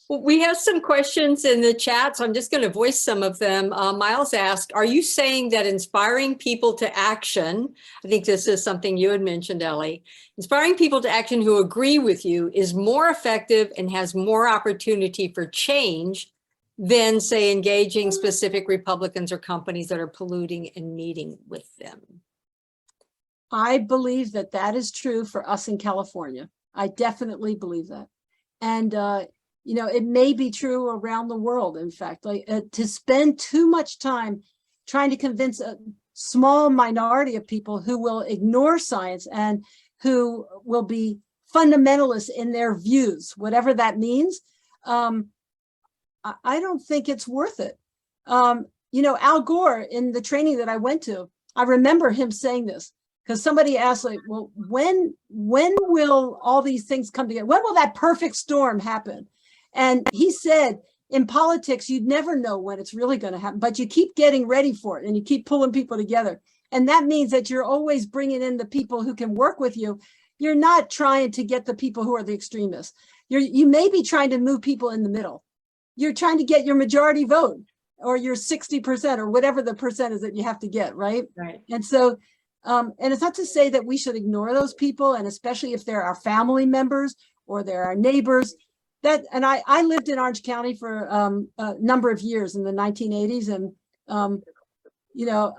Well, we have some questions in the chat, so I'm just going to voice some of them. Miles asked, are you saying that inspiring people to action, I think this is something you had mentioned, Ellie, inspiring people to action who agree with you is more effective and has more opportunity for change than, say, engaging specific Republicans or companies that are polluting and meeting with them? I believe that that is true for us in California. I definitely believe that. And, you know, it may be true around the world. In fact, like to spend too much time trying to convince a small minority of people who will ignore science and who will be fundamentalists in their views, whatever that means, I don't think it's worth it. You know, Al Gore, in the training that I went to, I remember him saying this, because somebody asked, like, well, when will all these things come together? When will that perfect storm happen? And he said, in politics, you'd never know when it's really going to happen, but you keep getting ready for it and you keep pulling people together. And that means that you're always bringing in the people who can work with you. You're not trying to get the people who are the extremists. You may be trying to move people in the middle. You're trying to get your majority vote or your 60% or whatever the percent is that you have to get, right? Right. And so, and it's not to say that we should ignore those people, and especially if they're our family members or they're our neighbors. And I lived in Orange County for a number of years in the 1980s, and you know,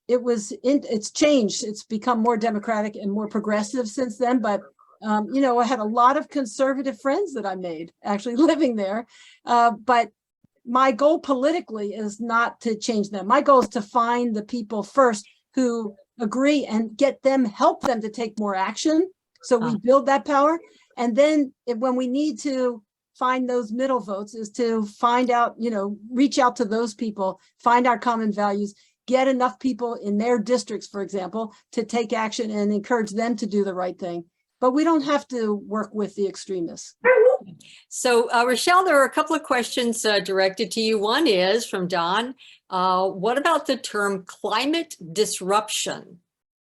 it's changed. It's become more democratic and more progressive since then. But you know, I had a lot of conservative friends that I made actually living there. But my goal politically is not to change them. My goal is to find the people first who agree and help them to take more action. So we build that power. And then when we need to find those middle votes is to find out, you know, reach out to those people, find our common values, get enough people in their districts, for example, to take action and encourage them to do the right thing. But we don't have to work with the extremists. So, Richelle, there are a couple of questions directed to you. One is from Don. What about the term climate disruption?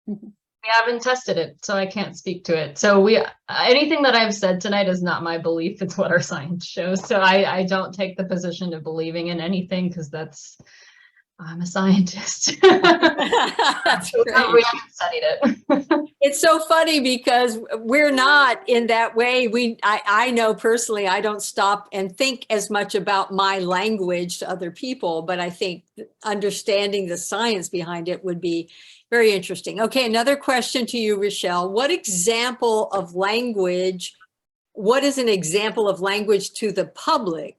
We haven't tested it, so I can't speak to it. So anything that I've said tonight is not my belief. It's what our science shows. So I don't take the position of believing in anything, because I'm a scientist. That's great. We haven't studied it. It's so funny because we're not in that way. I know personally, I don't stop and think as much about my language to other people, but I think understanding the science behind it would be very interesting. Okay, another question to you, Richelle. What is an example of language to the public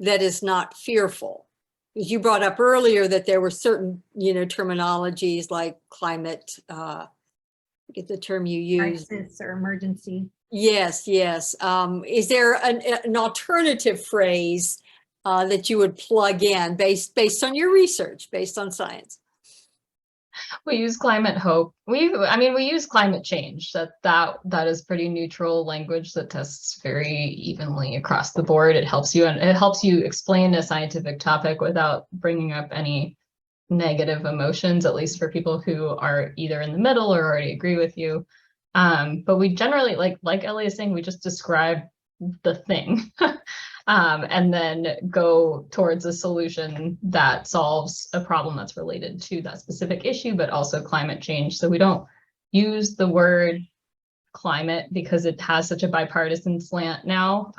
that is not fearful? Because you brought up earlier that there were certain, you know, terminologies like climate, get the term you use. Crisis or emergency. Yes, yes. Is there an alternative phrase that you would plug in based on your research, based on science? We use climate hope. We use climate change. That is pretty neutral language that tests very evenly across the board. It helps you, and it helps you explain a scientific topic without bringing up any negative emotions, at least for people who are either in the middle or already agree with you. But we generally, like Ellie is saying, we just describe the thing. And then go towards a solution that solves a problem that's related to that specific issue, but also climate change. So we don't use the word climate because it has such a bipartisan slant now.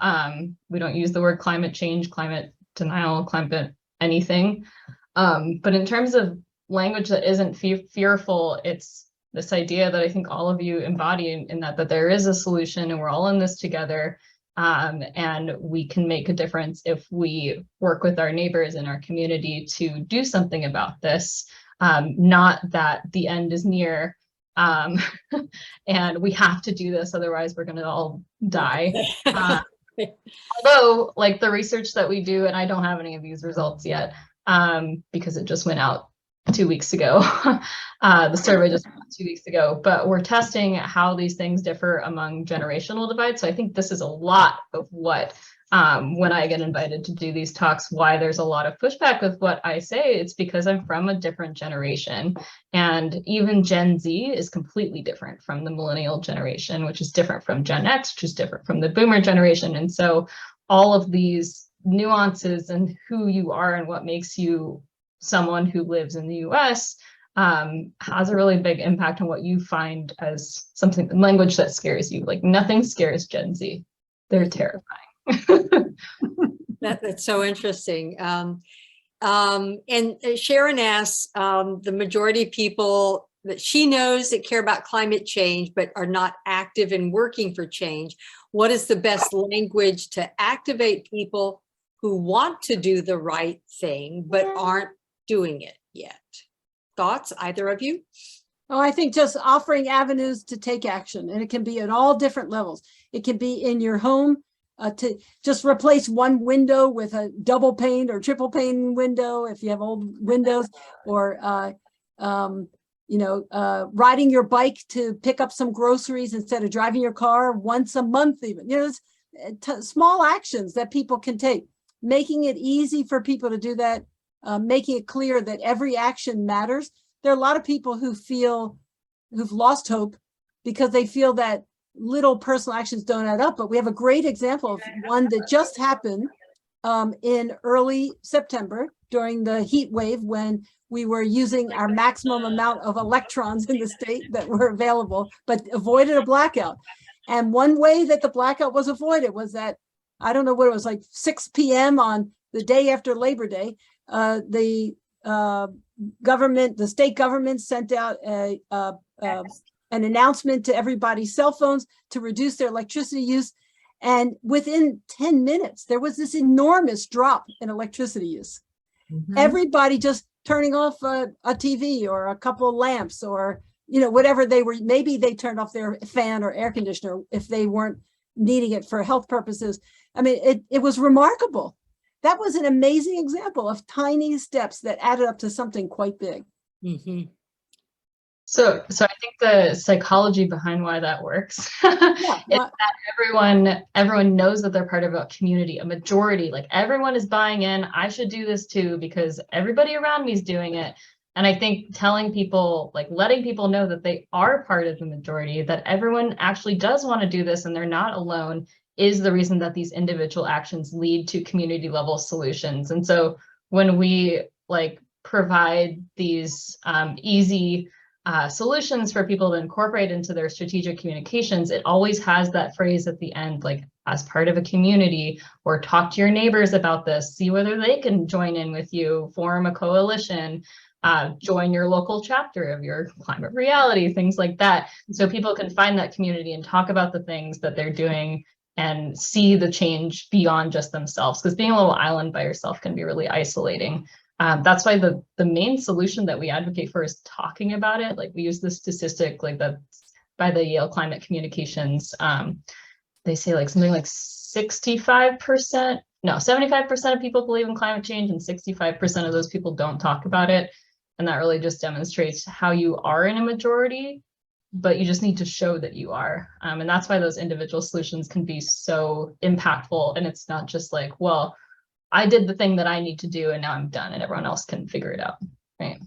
We don't use the word climate change, climate denial, climate anything. But in terms of language that isn't fearful, it's this idea that I think all of you embody in that there is a solution and we're all in this together. And we can make a difference if we work with our neighbors in our community to do something about this. Not that the end is near, and we have to do this, otherwise we're going to all die. Although, like the research that we do, and I don't have any of these results yet, because it just went out 2 weeks ago. The survey just went out 2 weeks ago, but we're testing how these things differ among generational divides. So I think this is a lot of what, when I get invited to do these talks, why there's a lot of pushback with what I say. It's because I'm from a different generation, and even Gen Z is completely different from the millennial generation, which is different from Gen X, which is different from the boomer generation. And so all of these nuances and who you are and what makes you someone who lives in the US has a really big impact on what you find as something, language that scares you. Like nothing scares Gen Z. They're terrifying. That's so interesting. And Sharon asks, the majority of people that she knows that care about climate change but are not active in working for change, what is the best language to activate people who want to do the right thing but aren't doing it yet? Thoughts, either of you? Oh, I think just offering avenues to take action, and it can be at all different levels. It can be in your home, to just replace one window with a double pane or triple pane window if you have old windows, or riding your bike to pick up some groceries instead of driving your car once a month even. It's small actions that people can take, making it easy for people to do that, making it clear that every action matters. There are a lot of people who've lost hope because they feel that little personal actions don't add up. But we have a great example of one that just happened in early September during the heat wave, when we were using our maximum amount of electrons in the state that were available, but avoided a blackout. And one way that the blackout was avoided was that, I don't know what it was, like 6 p.m. on the day after Labor Day, the state government sent out an announcement to everybody's cell phones to reduce their electricity use. And within 10 minutes, there was this enormous drop in electricity use. Mm-hmm. Everybody just turning off a TV or a couple of lamps, or, whatever they were. Maybe they turned off their fan or air conditioner if they weren't needing it for health purposes. I mean, it was remarkable. That was an amazing example of tiny steps that added up to something quite big. Mm-hmm. So I think the psychology behind why that works is that everyone knows that they're part of a community, a majority, like everyone is buying in. I should do this too because everybody around me is doing it. And I think telling people, like letting people know that they are part of the majority, that everyone actually does want to do this and they're not alone, is the reason that these individual actions lead to community level solutions. And so when we provide these easy solutions for people to incorporate into their strategic communications, it always has that phrase at the end, like as part of a community, or talk to your neighbors about this, see whether they can join in with you, form a coalition, join your local chapter of your climate reality, things like that. So people can find that community and talk about the things that they're doing and see the change beyond just themselves, because being a little island by yourself can be really isolating. That's why the main solution that we advocate for is talking about it. Like we use this statistic, by the Yale Climate Communications. They say something like 75% of people believe in climate change, and 65% of those people don't talk about it. And that really just demonstrates how you are in a majority, but you just need to show that you are. And that's why those individual solutions can be so impactful. And it's not just like, well, I did the thing that I need to do and now I'm done and everyone else can figure it out, right?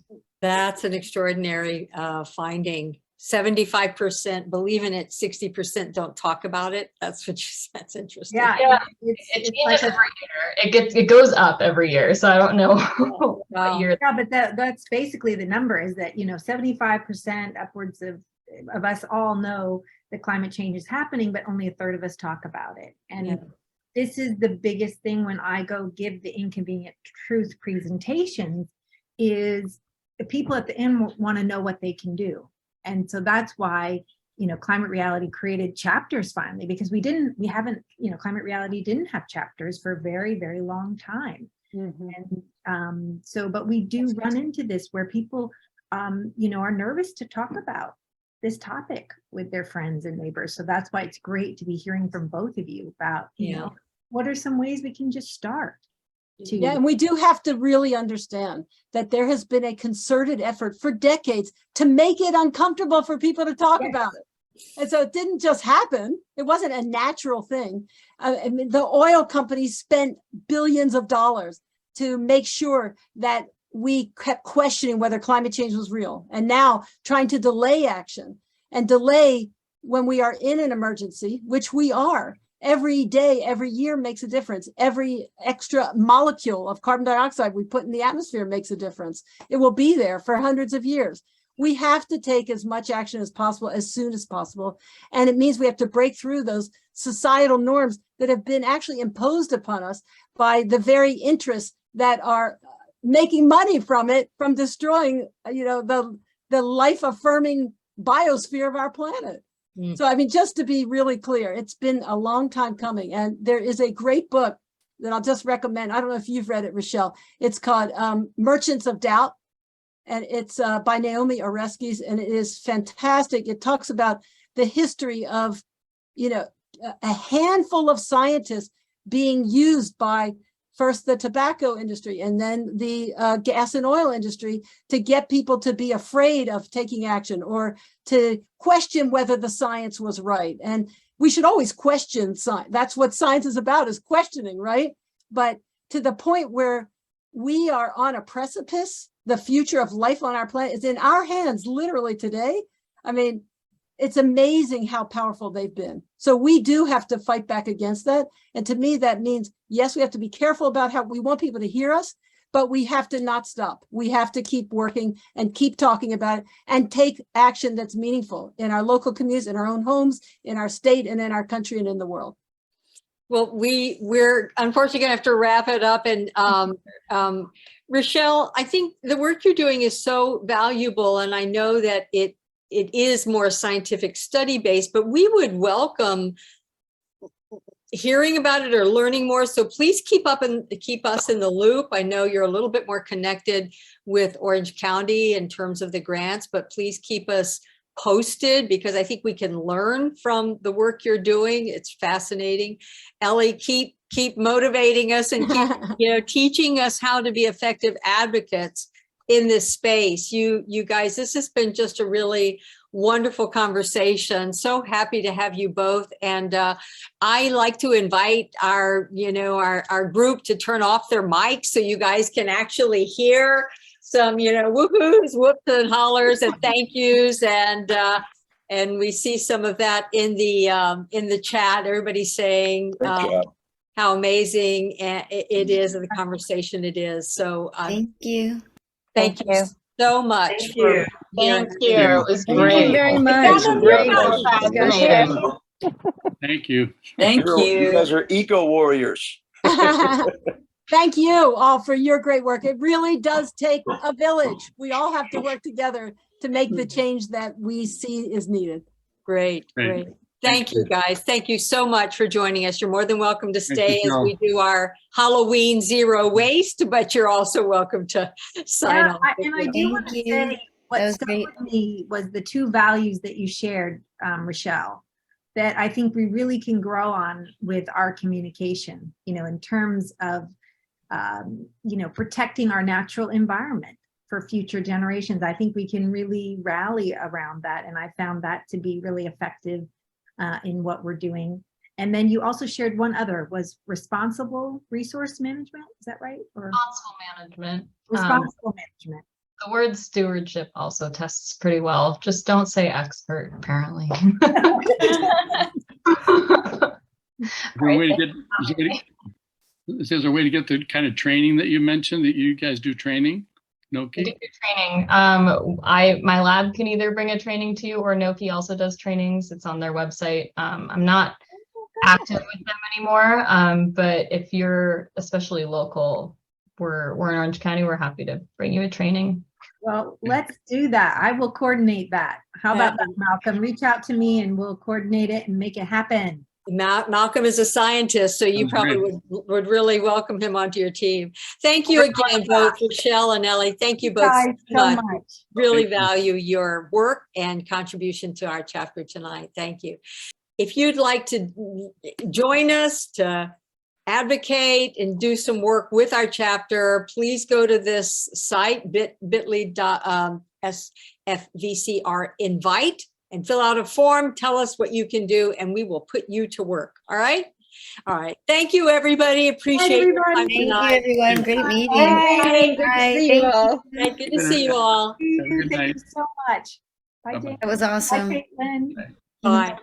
That's an extraordinary finding. 75% believe in it, 60% don't talk about it. That's what you said. That's interesting. Yeah, it changes every year. It goes up every year. So I don't know what year. Yeah, but that's basically the number, is that 75% upwards of us all know that climate change is happening, but only a third of us talk about it. And this is the biggest thing when I go give the inconvenient truth presentations, is the people at the end want to know what they can do. And so that's why Climate Reality created chapters finally, because Climate Reality didn't have chapters for a very, very long time. And but we do run into this where people, are nervous to talk about this topic with their friends and neighbors. So that's why it's great to be hearing from both of you about, what are some ways we can just start? Yeah, and we do have to really understand that there has been a concerted effort for decades to make it uncomfortable for people to talk about it. And so it didn't just happen. It wasn't a natural thing. I mean, the oil companies spent billions of dollars to make sure that we kept questioning whether climate change was real, and now trying to delay action and delay when we are in an emergency, which we are. Every day, every year makes a difference. Every extra molecule of carbon dioxide we put in the atmosphere makes a difference. It will be there for hundreds of years. We have to take as much action as possible, as soon as possible. And it means we have to break through those societal norms that have been actually imposed upon us by the very interests that are making money from it, from destroying, the life-affirming biosphere of our planet. So, I mean, just to be really clear, it's been a long time coming. And there is a great book that I'll just recommend. I don't know if you've read it, Richelle. It's called Merchants of Doubt. And it's by Naomi Oreskes, and it is fantastic. It talks about the history of, a handful of scientists being used by first the tobacco industry and then the gas and oil industry to get people to be afraid of taking action or to question whether the science was right. And we should always question science. That's what science is about, is questioning, right? But to the point where we are on a precipice, the future of life on our planet is in our hands literally today. I mean, it's amazing how powerful they've been. So we do have to fight back against that. And to me, that means, yes, we have to be careful about how we want people to hear us, but we have to not stop. We have to keep working and keep talking about it and take action that's meaningful in our local communities, in our own homes, in our state, and in our country and in the world. Well, we're unfortunately going to have to wrap it up. And Richelle, I think the work you're doing is so valuable, and I know that it is more scientific study based, but we would welcome hearing about it or learning more. So please keep us in the loop. I know you're a little bit more connected with Orange County in terms of the grants, but please keep us posted, because I think we can learn from the work you're doing. It's fascinating. Ellie, keep motivating us and keep teaching us how to be effective advocates in this space. You guys, this has been just a really wonderful conversation. So happy to have you both. And I like to invite our group to turn off their mics so you guys can actually hear some, woohoos, whoops and hollers and thank yous. And we see some of that in the chat. Everybody's saying how amazing it is, and the conversation it is. So thank you. Thank you so much. Thank you. Thank you. It was great. Thank you very much. Great. Fascinating. Thank you. Thank you. You guys are eco warriors. Thank you all for your great work. It really does take a village. We all have to work together to make the change that we see is needed. Great. Thank you, guys. Thank you so much for joining us. You're more than welcome to stay as we do our Halloween zero waste, but you're also welcome to sign off. And I do want to say what stuck with me was the two values that you shared, Richelle, that I think we really can grow on with our communication, in terms of, protecting our natural environment for future generations. I think we can really rally around that. And I found that to be really effective in what we're doing. And then you also shared one other, was responsible resource management. Is that right? Or Responsible management. responsible management. The word stewardship also tests pretty well. Just don't say expert, apparently. Is there a way to get the kind of training that you mentioned, that you guys do training? Noki? We do training. My lab can either bring a training to you, or Noki also does trainings. It's on their website. I'm not active with them anymore, but if you're especially local, we're in Orange County, we're happy to bring you a training. Well, let's do that. I will coordinate that. How about that, Malcolm? Reach out to me and we'll coordinate it and make it happen. Malcolm is a scientist, so you Sounds probably great. would really welcome him onto your team. Thank you again, both Richelle and Ellie. Thank you both Guys, so so much. much. Really Thank you. value your work and contribution to our chapter tonight. Thank you. If you'd like to join us to advocate and do some work with our chapter, please go to this site, bit.ly/SFVCR invite, and fill out a form. Tell us what you can do, and we will put you to work. All right? All right. Thank you, everybody. Appreciate your time everybody. Thank you, tonight. everyone. Great meeting. Bye. Bye. Good to see Thank you all. Good to see you all. Have a good Thank night. you so much. Bye, Bye-bye. Jane. That was Bye, awesome. Caitlin. Bye.